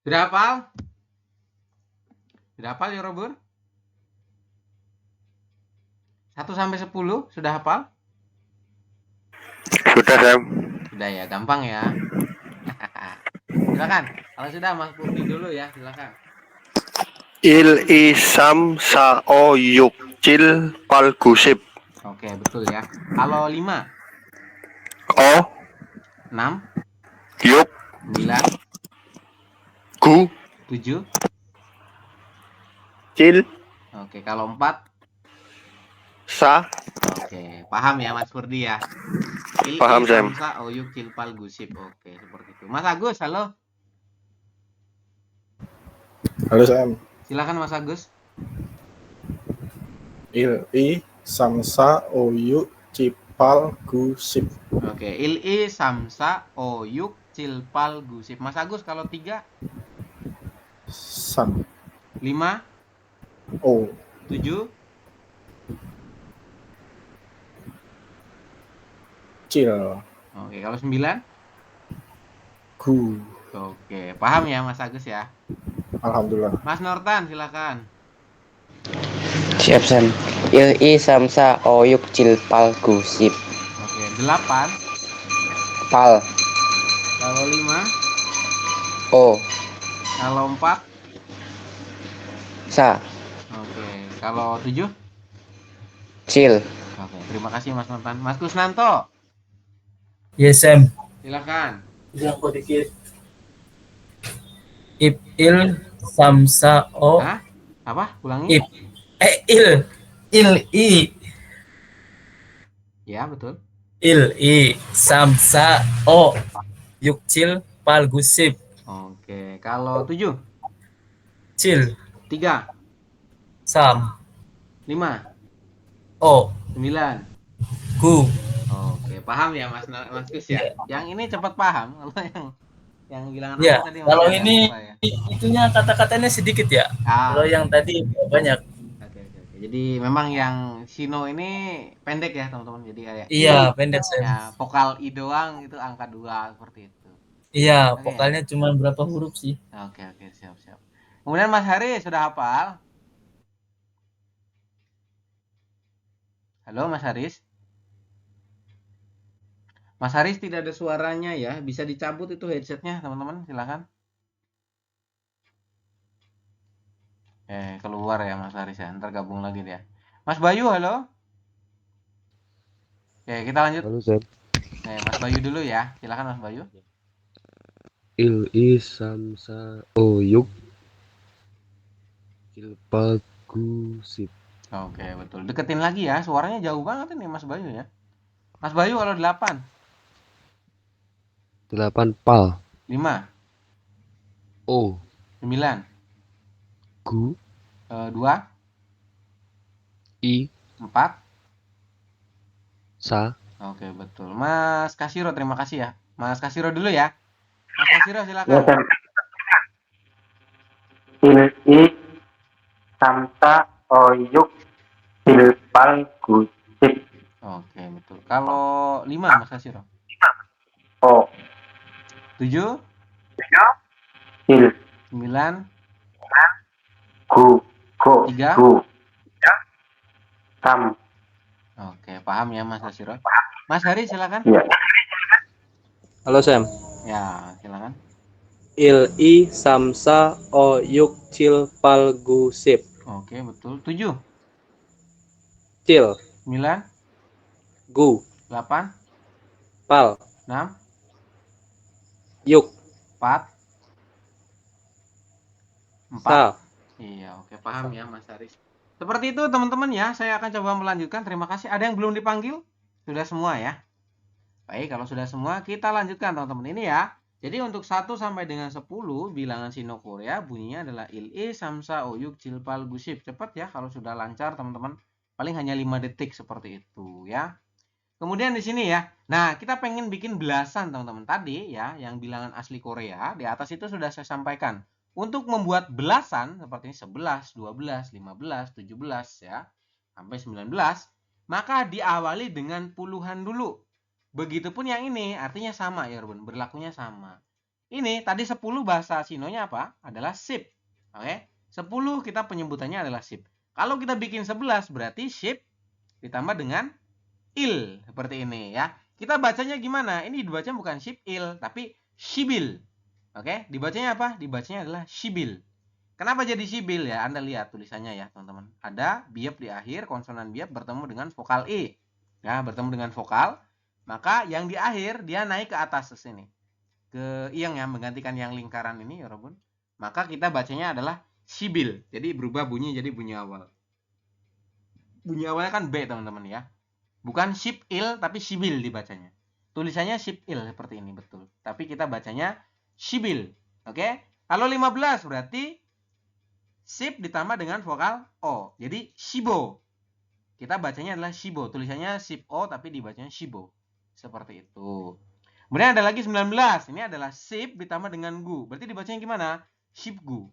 Sudah hafal? Sudah hafal ya, Robur? 1 sampai 10 sudah hafal? Sudah, Sam. Sudah ya, gampang ya. Silakan. Kalau sudah Mas Purdi dulu ya, silakan. Il isam sao yuk cil pal gusip. Oke, betul ya. Kalau 5, O 6, yuk 9, gu 7. cil Oke, kalau 4. sa. Oke, paham ya Mas Purdi ya? Il Paham, Sam. samsa oyuk cilpal gusip. Oke, seperti itu. Mas Agus, halo. Halo Sam. Silakan Mas Agus. Il I samsa oyu cipal gusip. Oke, il samsa oyuk cilpal gusip. Mas Agus kalau 3, Sam 5, o 7. cil Oke, kalau 9. gu. Oke, paham ya Mas Agus ya? Alhamdulillah. Mas Nortan, silakan. Siap Sam. Il I samsa oyuk cilpal gusip. Oke, 8. Pal. Kalau 5, O. kalau 4. Sa. Oke, kalau 7. Cil. Oke, terima kasih Mas Nortan. Mas Kusnanto, Yes, Sam. silakan. Ip il samsa o Hah? Apa? Ulangi. ip il i Ya, betul. il i samsa o yukcil pal gusip Oke, kalau 7. cil 3, sam 5, o 9. gu. Oke, paham ya Mas Mas Kus ya? Yang ini cepat paham. Kalau yang bilangan Ya, tadi kalau masih agak ini lupa ya. itunya kata-katanya sedikit ya. Kalau yang tadi banyak. Oke. Jadi memang yang Sino ini pendek ya teman-teman. Jadi kayak Iya, pendek Sam. ya, vokal I doang itu angka 2 seperti itu. Iya, Oke. vokalnya cuma berapa huruf sih? Oke, siap. Kemudian Mas Haris sudah hafal? Halo Mas Haris. Mas Haris tidak ada suaranya ya. Bisa dicabut itu headsetnya teman-teman, silakan. Keluar ya Mas Haris ya. Ntar gabung lagi dia. Mas Bayu, halo. Kita lanjut. Halo Sam. Mas Bayu dulu ya. Silakan Mas Bayu. Il I samsa oyuk cilpal gusip. Oke, betul. Deketin lagi ya. Suaranya jauh banget ini Mas Bayu ya. Mas Bayu kalau 8. 8 pal. 5. O 9. gu 2. I 4. sa. Oke, betul. Mas Kasiro, terima kasih ya. Mas Kasiro dulu ya. Mas Kasiro Ya, silakan. Sam. Il I samsa oyuk cilpal gusip. Oke, betul. Kalau 5 Mas Kasiro. O 7. cil 9. gu go 3. gu sam. Oke, paham ya Mas Kasiro. Mas Hari silakan. Ya. Halo Sam. Ya, silakan. Il I samsa oyuk cilpal gusip. Oke, betul. 7. Cil. 9. Gu. 8. Pal. 6. Yuk. 4. 4. Sa. Iya, oke, paham ya Mas Haris. Seperti itu teman-teman ya, saya akan coba melanjutkan. Terima kasih. Ada yang belum dipanggil? Sudah semua ya? Baik, kalau sudah semua kita lanjutkan teman-teman ini ya. Jadi untuk 1 sampai dengan 10 bilangan Sino Korea bunyinya adalah il I samsa oyuk cilpal gusip. Cepat ya kalau sudah lancar teman-teman. Paling hanya 5 detik seperti itu ya. Kemudian di sini ya. Nah, kita pengen bikin belasan teman-teman. Tadi ya yang bilangan asli Korea di atas itu sudah saya sampaikan. Untuk membuat belasan seperti ini 11, 12, 15, 17 ya, sampai 19, maka diawali dengan puluhan dulu. Begitupun yang ini artinya sama ya, berlakunya sama. Ini tadi 10 bahasa Sinonya apa? Adalah sip. Oke. 10 kita penyebutannya adalah sip. Kalau kita bikin 11 berarti sip ditambah dengan il seperti ini ya. Kita bacanya gimana? Ini dibaca bukan sip il tapi shibil. Oke, dibacanya apa? Dibacanya adalah shibil. Kenapa jadi shibil ya? Anda lihat tulisannya ya, teman-teman. Ada biap di akhir, konsonan biap bertemu dengan vokal i. Ya, bertemu dengan vokal, maka yang di akhir dia naik ke atas ke sini. Ke yang menggantikan yang lingkaran ini ya, Robun. Maka kita bacanya adalah shibil. Jadi berubah bunyi jadi bunyi awal. Bunyi awalnya kan B, teman-teman ya. Bukan ship il tapi shibil dibacanya. Tulisannya ship il seperti ini betul. Tapi kita bacanya shibil. Oke? Kalau 15 berarti sip ditambah dengan vokal o. Jadi shibo. Kita bacanya adalah shibo. Tulisannya sip o tapi dibacanya shibo. Seperti itu. Kemudian ada lagi 19. Ini adalah sip ditambah dengan gu. Berarti dibacanya gimana? Shipgu.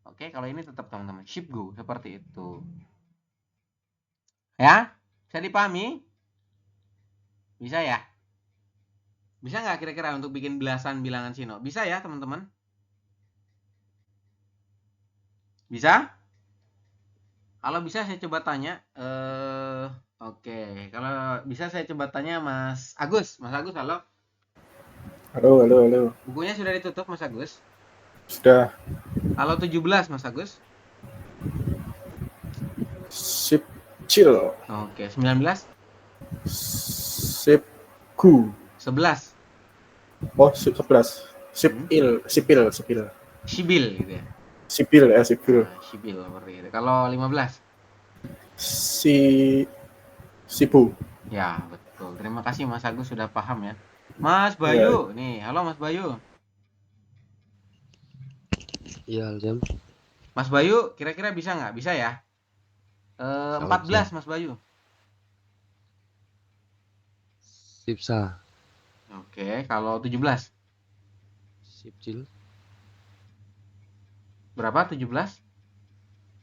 Oke, kalau ini tetap teman-teman. Shipgu. Seperti itu. Ya? Bisa dipahami? Bisa ya? Bisa nggak kira-kira untuk bikin belasan bilangan Sino? Bisa ya teman-teman? Bisa? Kalau bisa saya coba tanya. Oke. Kalau bisa saya coba tanya Mas Agus. Mas Agus, halo. Halo. Bukunya sudah ditutup Mas Agus? Sudah. Kalau 17 Mas Agus? Sip cil. Oke. 19? Sip gu. 11? Oh, sip 11. Sip il, sipil. Shibil gitu ya. Sipil. Nah, shibil seperti itu. Kalau 15? Sipu. Ya, betul. Terima kasih Mas Agus sudah paham ya. Mas Bayu, nih. Halo Mas Bayu. Iya, Jam. Mas Bayu, kira-kira bisa nggak? Bisa ya? 14 Mas Bayu. Sipsa. Oke, kalau 17? Sipcil. Berapa 17?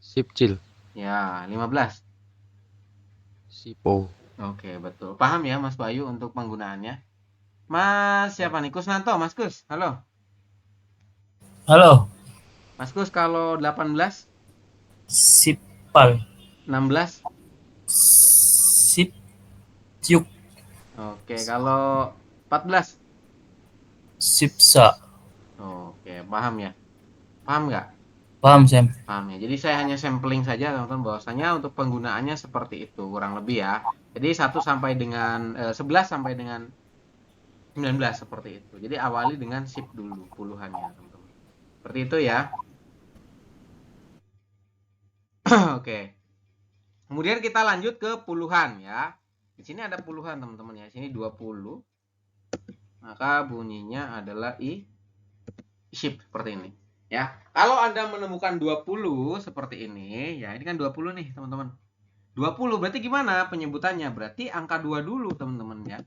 Sipcil. Ya, 15. Sipo. Oke, betul. Paham ya Mas Bayu untuk penggunaannya? Mas siapa nih? Kusnanto, Mas Kus. Halo. Halo, Mas Kus, kalau 18, Sipal, 16. Sip, Ciuk, Oke, kalau 14. Sipsa. Oke, paham ya? Paham nggak? Paham, Sam? Paham ya. Jadi saya hanya sampling saja teman-teman bahwasanya untuk penggunaannya seperti itu kurang lebih ya. Jadi 1 sampai dengan 11 sampai dengan 19 seperti itu. Jadi awali dengan sip dulu puluhannya teman-teman. Seperti itu ya. Oke. Kemudian kita lanjut ke puluhan ya. Di sini ada puluhan teman-teman ya. Sini 20. Maka bunyinya adalah ship seperti ini. Ya, kalau Anda menemukan 20 seperti ini, ya ini kan 20 nih, teman-teman. 20 berarti gimana penyebutannya? Berarti angka 2 dulu, teman-teman ya.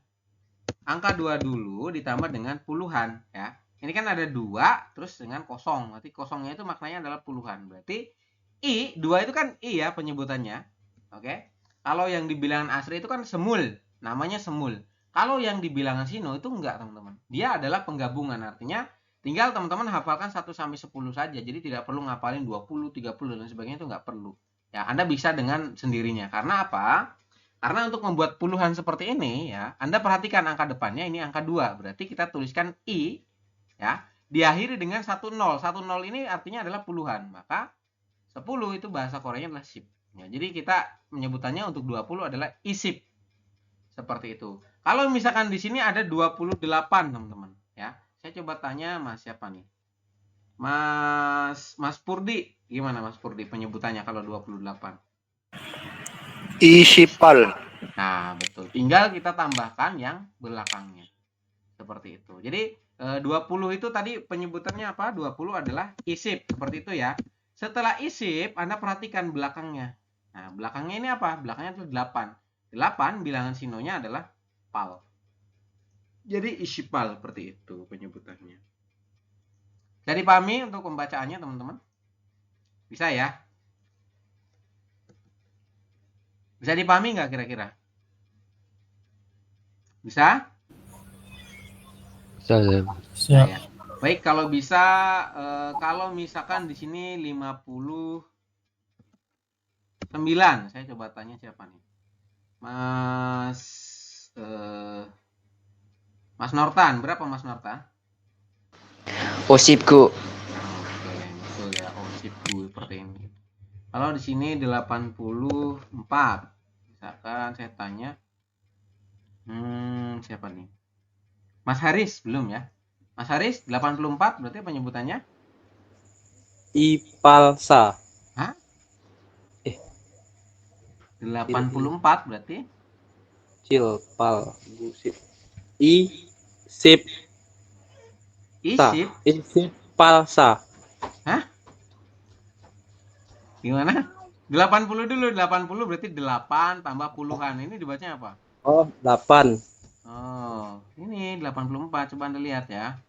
Angka 2 dulu ditambah dengan puluhan, ya. Ini kan ada 2 terus dengan kosong. Berarti kosongnya itu maknanya adalah puluhan. Berarti 2 itu kan ya penyebutannya. Oke. Kalau yang di bilangan asli itu kan semul, namanya semul. Kalau yang di bilangan Sino itu enggak, teman-teman. Dia adalah penggabungan, artinya tinggal teman-teman hafalkan 1 sampai 10 saja. Jadi tidak perlu ngapalin 20, 30 dan sebagainya, itu nggak perlu. Ya, Anda bisa dengan sendirinya. Karena apa? Karena untuk membuat puluhan seperti ini ya, Anda perhatikan angka depannya ini angka 2. Berarti kita tuliskan i ya, diakhiri dengan 10. 10 ini artinya adalah puluhan. Maka 10 itu bahasa Koreanya adalah sip. Ya, jadi kita menyebutannya untuk 20 adalah isip. Seperti itu. Kalau misalkan di sini ada 28, teman-teman, ya. Saya coba tanya Mas siapa nih? Mas Purdi. Gimana Mas Purdi penyebutannya kalau 28? Isipal. Nah, betul. Tinggal kita tambahkan yang belakangnya. Seperti itu. Jadi 20 itu tadi penyebutannya apa? 20 adalah isip. Seperti itu ya. Setelah isip, Anda perhatikan belakangnya. Nah, belakangnya ini apa? Belakangnya itu 8. 8 bilangan Sinonya adalah pal. Jadi isipal seperti itu penyebutannya. Bisa dipahami untuk pembacaannya teman-teman? Bisa ya? Bisa dipahami nggak kira-kira? Bisa? Bisa, Jam. Siap. Ya. Baik, kalau bisa kalau misalkan di sini 59, saya coba tanya siapa nih? Mas Mas Nortan, berapa Mas Nortan? Osip Gu. Oke, betul ya. Oh, sip gue seperti ini. Kalau di sini 84. Misalkan saya tanya siapa nih? Mas Haris belum ya? Mas Haris 84 berarti penyebutannya? Ipalsa. Hah? Eh. 84 berarti? Cilpal. Sip. Sip. Isip? Isip palsa. Hah? Gimana? 80 dulu, 80 berarti 8 tambah puluhan. Ini dibacanya apa? Oh, 8. Oh, ini 84. Coba Anda lihat ya.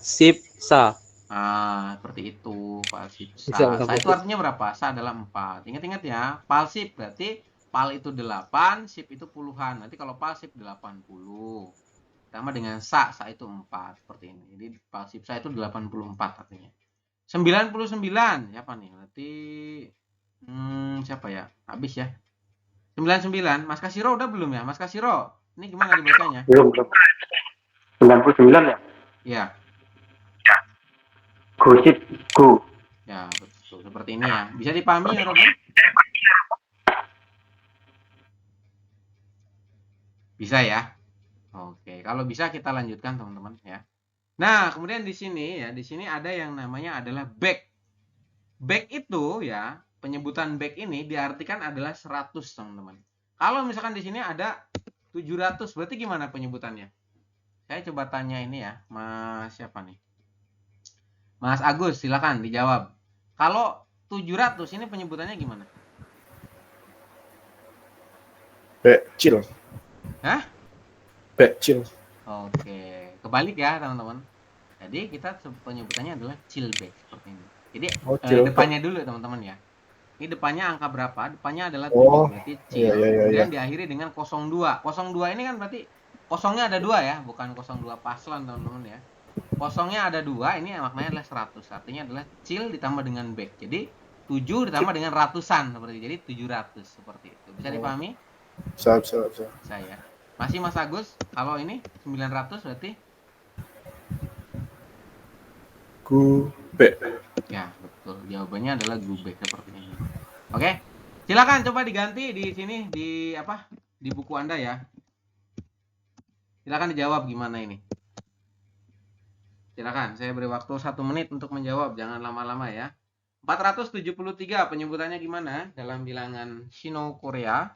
Sip sa. Seperti itu, palsip Bisa sa. nggak, Sa itu Bos? artinya berapa? Sa adalah 4. Ingat-ingat ya, palsip berarti pal itu 8, sip itu puluhan. Nanti kalau palsip 80. Sama dengan sa itu 4. Seperti ini. Jadi palsip sa itu 84 artinya. 99, siapa nih? Berarti siapa ya? Habis ya. 99, Mas Kasiro udah belum ya? Mas Kasiro, ini gimana dibacanya? Belum. 99 ya? Ya, Gosip Gu. ya betul. Seperti ini ya. Bisa dipahami ya, Robin? Bisa ya? Oke, kalau bisa kita lanjutkan teman-teman ya. Nah, kemudian di sini ada yang namanya adalah back. Back itu ya, penyebutan back ini diartikan adalah 100, teman-teman. Kalau misalkan di sini ada 700, berarti gimana penyebutannya? Saya coba tanya ini ya, Mas siapa nih? Mas Agus, silakan dijawab. Kalau 700 ini penyebutannya gimana? Bekcil. Hah? Bekcil. Oke, kebalik ya teman-teman. Jadi kita penyebutannya adalah cilbek seperti ini. Jadi depannya dulu teman-teman ya. Ini depannya angka berapa? Depannya adalah 7, berarti cil. Kemudian diakhiri dengan 02. 02 ini kan berarti kosongnya ada 2 ya, bukan 02 paslon teman-teman ya. Kosongnya ada 2, ini maknanya adalah 100. Artinya adalah cil ditambah dengan bek. Jadi 7 ditambah dengan ratusan seperti itu. Jadi 700 seperti itu. Bisa dipahami? Bisa. Saya. Masih Mas Agus, kalau ini 900 berarti Gubek. ya, betul. Jawabannya adalah gubek seperti ini. Oke. Silakan coba diganti di sini di apa? Di buku Anda ya. Silakan dijawab gimana ini. Silakan, saya beri waktu 1 menit untuk menjawab, jangan lama-lama ya. 473 penyebutannya gimana dalam bilangan Sino Korea?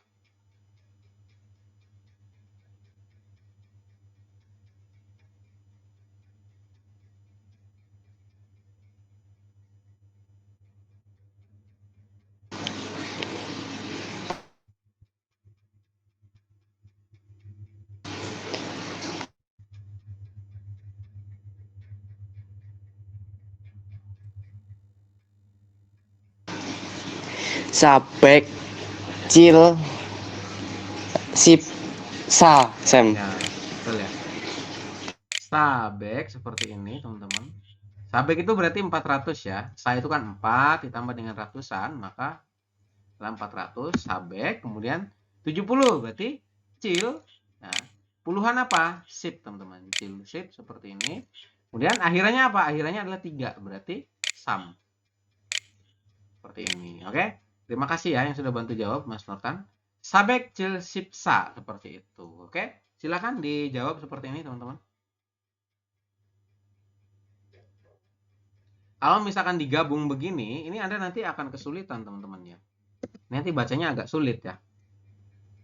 Sabek. Cil. Sip. Sa. Sam. Ya, betul ya. Sabek seperti ini, teman-teman. Sabek itu berarti 400 ya. Sa itu kan 4 ditambah dengan ratusan, maka dalam 400 sabek, kemudian 70 berarti cil. Nah, puluhan apa? Sip, teman-teman. Cil sip seperti ini. Kemudian akhirannya apa? Akhirannya adalah 3, berarti sam. Seperti ini. Oke. Terima kasih ya yang sudah bantu jawab, Mas Nortan. Sabek cil sip sa seperti itu. Oke. Silakan dijawab seperti ini, teman-teman. Kalau misalkan digabung begini, ini Anda nanti akan kesulitan, teman-teman ya. Nanti bacanya agak sulit ya.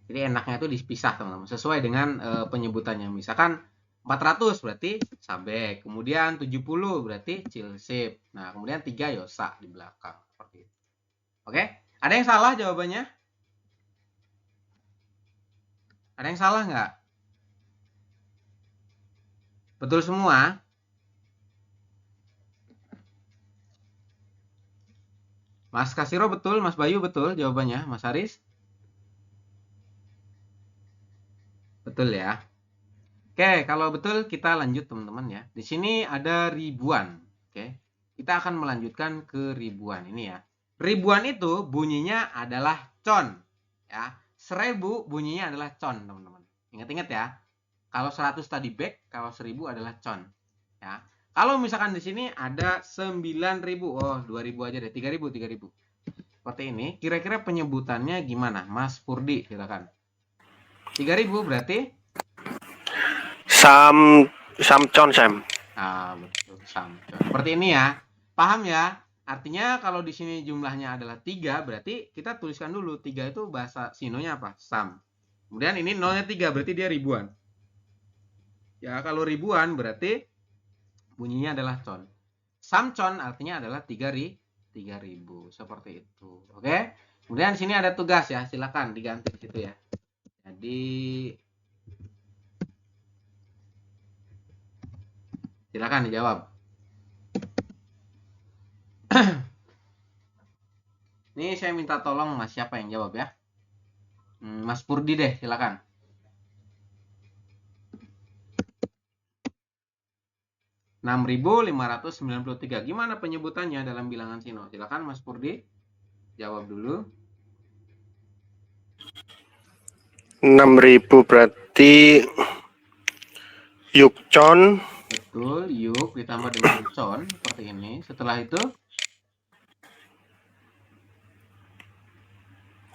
Jadi enaknya itu dipisah, teman-teman. Sesuai dengan penyebutannya. Misalkan 400 berarti sabek. Kemudian 70 berarti cilsip. Nah, kemudian 3 yosa di belakang. Seperti itu. Oke? Ada yang salah jawabannya? Ada yang salah nggak? Betul semua? Mas Kasiro betul, Mas Bayu betul jawabannya, Mas Haris? Betul ya. Oke, kalau betul kita lanjut teman-teman ya. Di sini ada ribuan. Oke. Kita akan melanjutkan ke ribuan ini ya. Ribuan itu bunyinya adalah con. Ya. 1000 bunyinya adalah con, teman-teman. Ingat-ingat ya. Kalau 100 tadi back, kalau 1000 adalah con. Ya. Kalau misalkan di sini ada 9000, oh 2000 aja deh, 3000. Seperti ini, kira-kira penyebutannya gimana? Mas Purdi, silakan. 3000 berarti Samcon, Sam. betul, samcon. Seperti ini ya. Paham ya? Artinya kalau di sini jumlahnya adalah 3, berarti kita tuliskan dulu 3 itu bahasa sinonya apa? Sam. Kemudian ini nolnya 3, berarti dia ribuan. Ya, kalau ribuan berarti bunyinya adalah con. Samcon artinya adalah 3000, seperti itu. Oke? Kemudian sini ada tugas ya, silakan diganti di situ ya. Jadi silakan dijawab. Ini saya minta tolong Mas, siapa yang jawab ya? Mas Purdi deh, silakan. (6.593). Gimana penyebutannya dalam bilangan sino? Silakan Mas Purdi. Jawab dulu. 6.000 berarti yukcon. Betul, yuk ditambah dengan con seperti ini. Setelah itu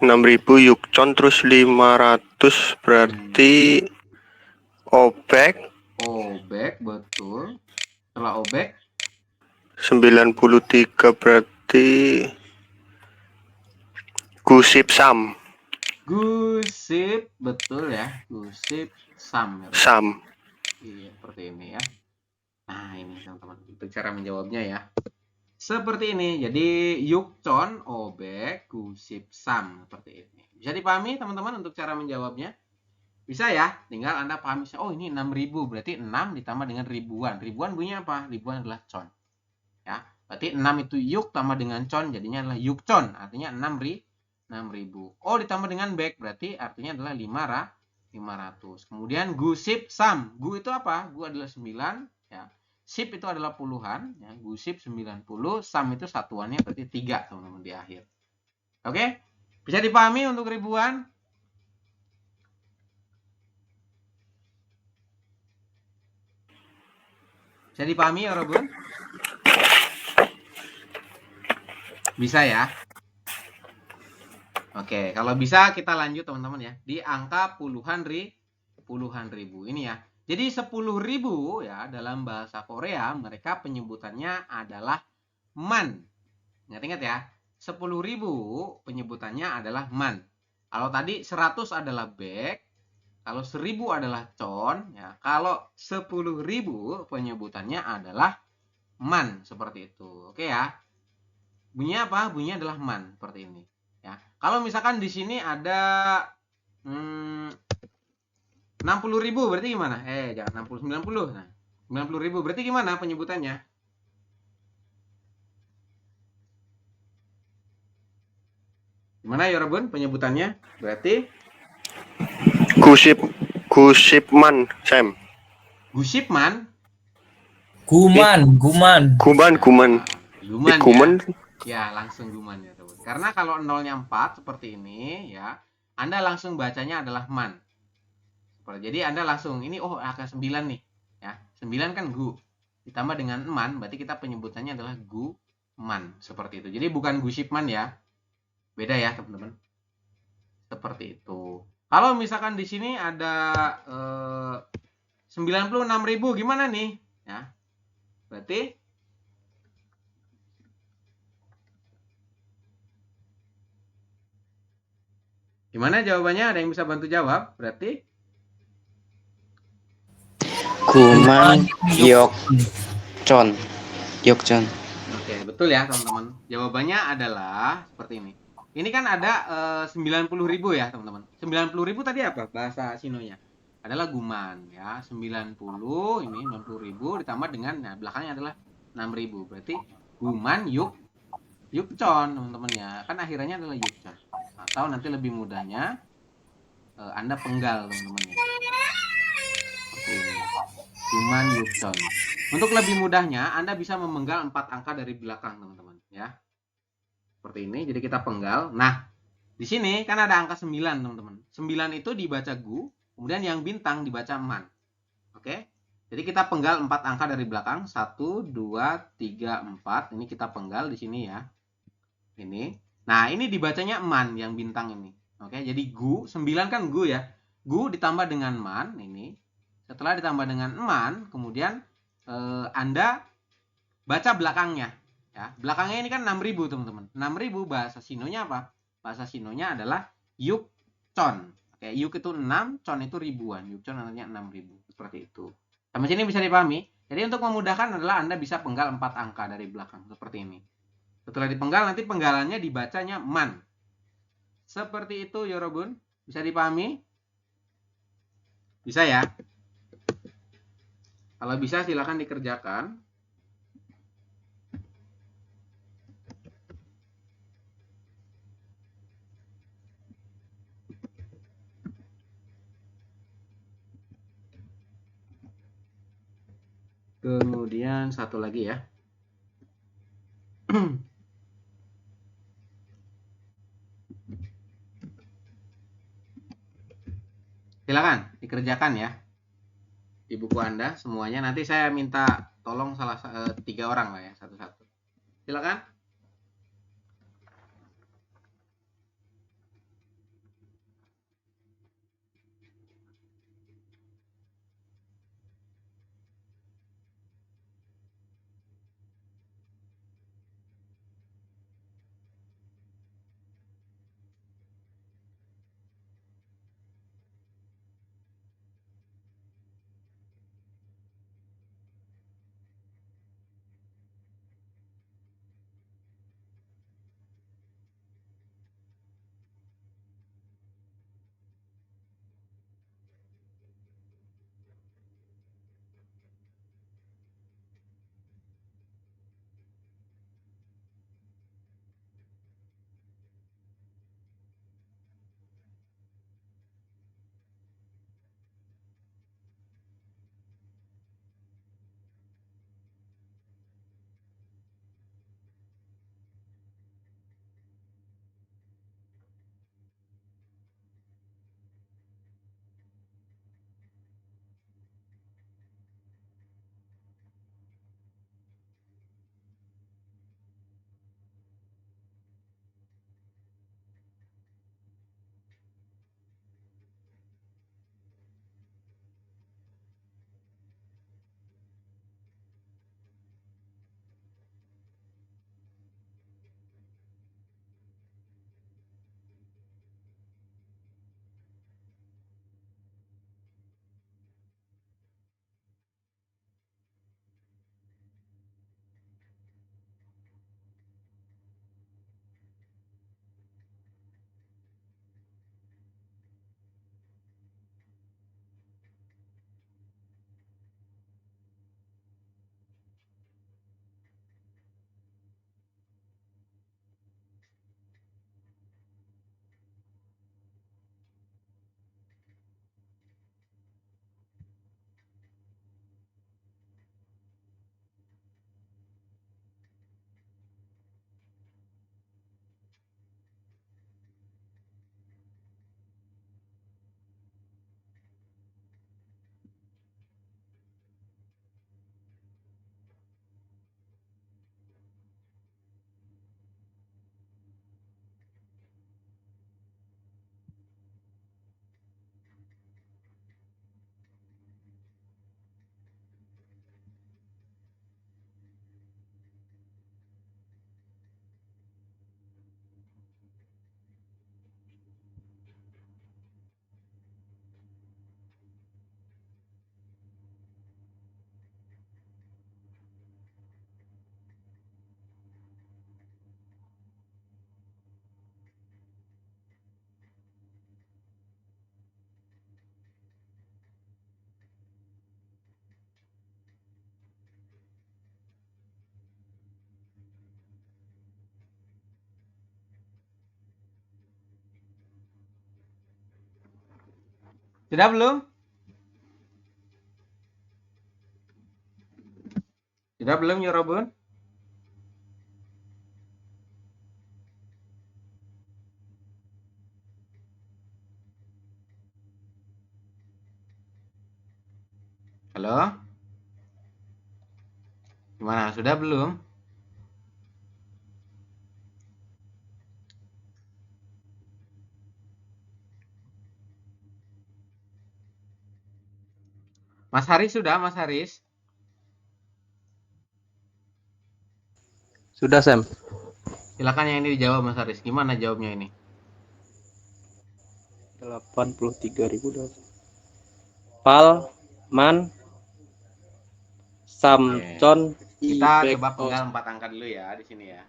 6.000 yukcon terus 500 berarti obek. obek, betul. Setelah obek 93 berarti gusip sam. gusip, betul ya. Gusip sam. Sam. Iya, seperti ini ya. Nah, ini teman-teman, untuk cara menjawabnya ya. Seperti ini. Jadi yukcon, obek, gusip sam, seperti ini. Bisa dipahami teman-teman untuk cara menjawabnya? Bisa ya, tinggal Anda pahami. Oh, ini 6.000, berarti 6 ditambah dengan ribuan. Ribuan bunyinya apa? Ribuan adalah con. Ya, berarti 6 itu yuk tambah dengan con, jadinya adalah yukcon, artinya 6.000. Oh, ditambah dengan bek, berarti artinya adalah 500. Kemudian gusip sam. Gu itu apa? Gu adalah 9, ya. Sip itu adalah puluhan, ya. Gusip 90, sam itu satuannya berarti 3, teman-teman, di akhir. Oke? Bisa dipahami untuk ribuan? Bisa dipahami ya, Robun? Bisa ya? Oke, kalau bisa kita lanjut teman-teman ya. Di angka puluhan ribu ini ya. Jadi 10.000 ya dalam bahasa Korea mereka penyebutannya adalah man. Ingat-ingat ya. 10.000 penyebutannya adalah man. Kalau tadi 100 adalah baek, kalau 1000 adalah con, ya. Kalau 10.000 penyebutannya adalah man, seperti itu. Oke ya. Bunyinya apa? Bunyinya adalah man, seperti ini. Ya. Kalau misalkan di sini ada 60.000 berarti gimana? Jangan 90 90. Nah, 90.000 berarti gimana penyebutannya? Gimana ya, Robun, penyebutannya? Berarti Gusipman, Sam. Gusipman. Guman. Guman. Ya, langsung guman ya, teman. Karena kalau nolnya 4 seperti ini ya, Anda langsung bacanya adalah man. Jadi Anda langsung ini angka 9 nih, ya. 9 kan gu. Ditambah dengan man, berarti kita penyebutannya adalah guman, seperti itu. Jadi bukan gusipman ya. Beda ya, teman-teman. Seperti itu. Kalau misalkan di sini ada 96.000 gimana nih? Ya. Berarti gimana jawabannya? Ada yang bisa bantu jawab? Berarti Guman yokcon. Oke, betul ya teman-teman. Jawabannya adalah seperti ini. Ini kan ada 90.000 ya teman-teman. 90.000 tadi apa bahasa sinonya? Adalah guman ya. 90 ini 90.000 ditambah dengan belakangnya adalah 6.000. Berarti guman yukcon teman-teman ya. Kan akhirannya adalah yukcon. Atau nanti lebih mudahnya Anda penggal teman-teman ya. Seperti ini. Suman Yukchon. Untuk lebih mudahnya, Anda bisa memenggal 4 angka dari belakang, teman-teman, ya. Seperti ini, jadi kita penggal. Nah, di sini kan ada angka 9, teman-teman. 9 itu dibaca gu, kemudian yang bintang dibaca man. Oke? Jadi kita penggal 4 angka dari belakang. 1, 2, 3, 4. Ini kita penggal di sini ya. Ini. Nah, ini dibacanya man yang bintang ini. Oke, jadi gu, 9 kan gu ya. Gu ditambah dengan man ini. Setelah ditambah dengan man, kemudian Anda baca belakangnya. Ya, belakangnya ini kan 6.000, teman-teman. 6.000 bahasa Sinonya apa? Bahasa Sinonya adalah yukchon. Oke, yuk itu 6, con itu ribuan. Yukchon artinya 6.000. Seperti itu. Sampai sini bisa dipahami? Jadi untuk memudahkan adalah Anda bisa penggal 4 angka dari belakang. Seperti ini. Setelah dipenggal, nanti penggalannya dibacanya man. Seperti itu, Yorobun. Bisa dipahami? Bisa ya? Kalau bisa silakan dikerjakan. Kemudian satu lagi ya. Silakan dikerjakan ya. Di buku Anda semuanya. Nanti saya minta tolong 3 orang lah ya, satu-satu. Silakan. Sudah belum? Sudah belum ya Robun? Halo? Gimana? Sudah belum? Mas Haris sudah, Mas Haris? Sudah, Sam. Silakan yang ini dijawab Mas Haris. Gimana jawabnya ini? 83.000 Pal, Man, Samcon, Kita Ibek, coba penggal 4 angka dulu ya di sini ya.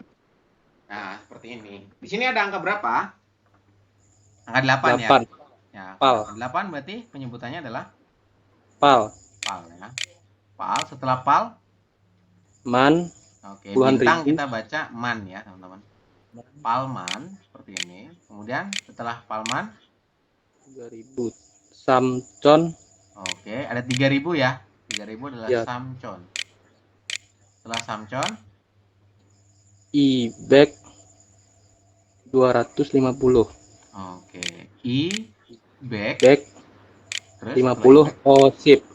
Nah, seperti ini. Di sini ada angka berapa? Angka 8 ya. 8. Ya, Pal. 8 berarti penyebutannya adalah Pal, pal ya. Pal, setelah pal. Man, Oke, puluhan bintang ribu. kita baca man ya, teman-teman. Palman seperti ini. Kemudian setelah palman 3.000. Samcon, oke, ada 3.000 ya. 3.000 adalah Ya. samcon. Setelah samcon Ibek 250. oke, i back Bek terus 50 Osip.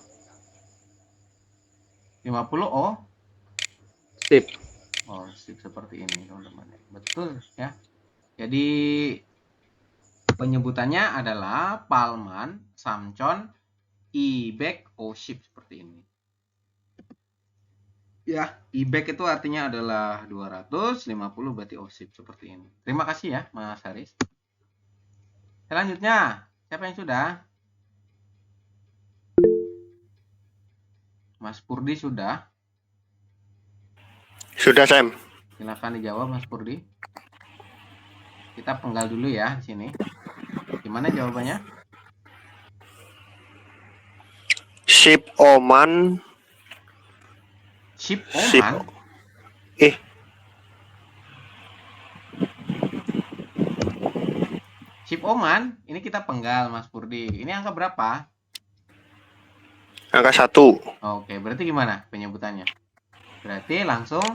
50 o Sip. oh sip, seperti ini teman-teman. Betul ya. Jadi penyebutannya adalah palman, samcon, i-back, o-ship seperti ini. Ya, i-back itu artinya adalah 250 berarti o-ship seperti ini. Terima kasih ya Mas Haris. Selanjutnya, siapa yang sudah? Mas Purdi sudah. Sudah, Sam. Silakan dijawab Mas Purdi. Kita penggal dulu ya di sini. Gimana jawabannya? Ship Oman. Ship Ship. Oman. Ship Oman. Ini kita penggal Mas Purdi. Ini angka berapa? Angka 1. Oke, berarti gimana penyebutannya? Berarti langsung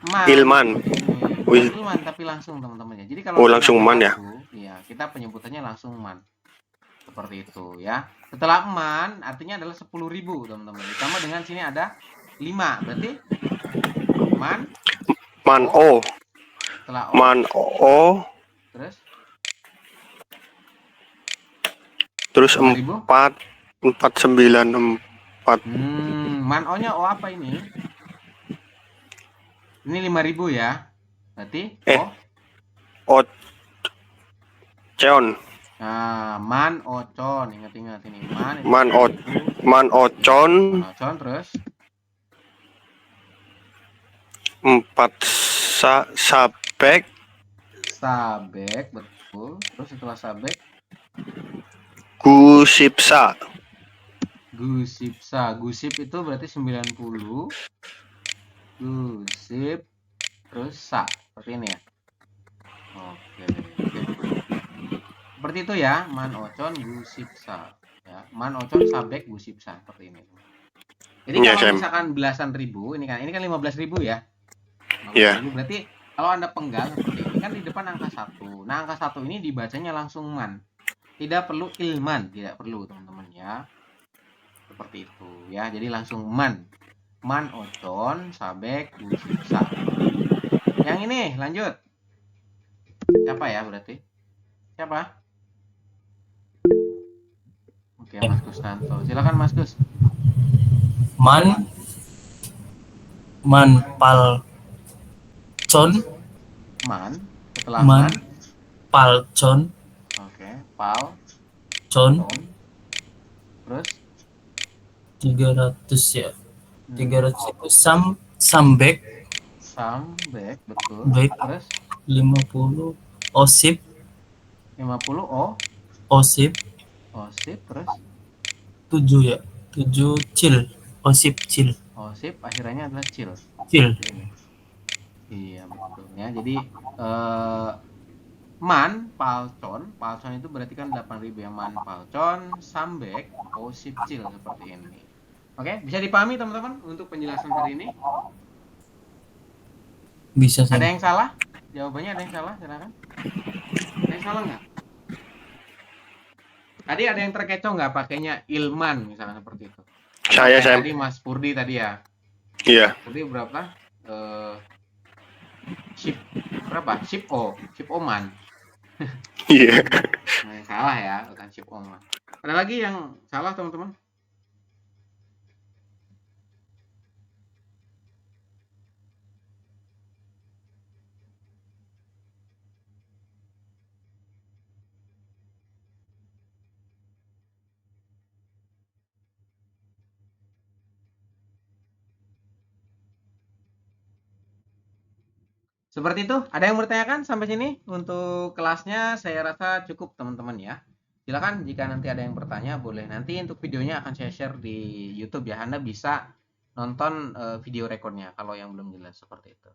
man. Ilman. Bukan ilman tapi langsung teman-teman ya. Jadi kalau langsung man ya? Iya, kita penyebutannya langsung man. Seperti itu ya. Setelah man artinya adalah 10.000 teman-teman. Ditambah dengan sini ada 5. Berarti man O. setelah o Man O. Terus 5.000. 494. Man O-nya O apa ini? Ini 5.000 ya. Berarti O. Ocon. Nah, man ocon. Ingat-ingat ini. Man Ocon. Ocon terus 4 sabek. sabek, betul. Terus setelah sabek Gusipsa. gusipsa. Gusip itu berarti 90. Gusip terus sa. Seperti ini ya. Oke. Seperti itu ya. Man ocon gusipsa. Ya. Man ocon sabek gusipsa. Seperti ini. Jadi kalau misalkan belasan ribu, ini kan 15.000 ya. 15.000 berarti kalau Anda penggal seperti ini kan di depan angka 1. Nah, angka 1 ini dibacanya langsung man. Tidak perlu ilman, tidak perlu teman-teman ya. Seperti itu ya. Jadi langsung man. Man ocon sabek gusipsa. Yang ini lanjut. Siapa ya berarti? Siapa? Oke, Mas Gustanto. Silakan Mas Gus. Man palcon. Man setelah man Palcon. Oke, pal Con. terus 300 ya. 300 itu sambek. Sambek, betul. Baik. Terus 50 osip. 50 o Osip. osip terus 7 ya. 7 cil. Osip cil. osip akhirnya adalah cil. Cil. Iya betul ya. Jadi man palcon itu berarti kan 8.000 ya. Man palcon sambek osip cil seperti ini. Oke, bisa dipahami teman-teman untuk penjelasan hari ini? Bisa Ada Sam. yang salah? Jawabannya ada yang salah? Silakan. Ada yang salah nggak? Tadi ada yang terkecoh nggak pakainya ilman misalnya seperti itu? Saya, Kayak Sam. tadi Mas Purdi tadi ya. Iya. Purdi berapa? Ship berapa? Ship Oman. Iya. Nah, yang salah ya, bukan Ship Oman. Ada lagi yang salah teman-teman? Seperti itu, ada yang bertanyakan sampai sini? Untuk kelasnya saya rasa cukup teman-teman ya. Silakan jika nanti ada yang bertanya boleh. Nanti untuk videonya akan saya share di YouTube ya. Anda bisa nonton video rekornya kalau yang belum jelas seperti itu.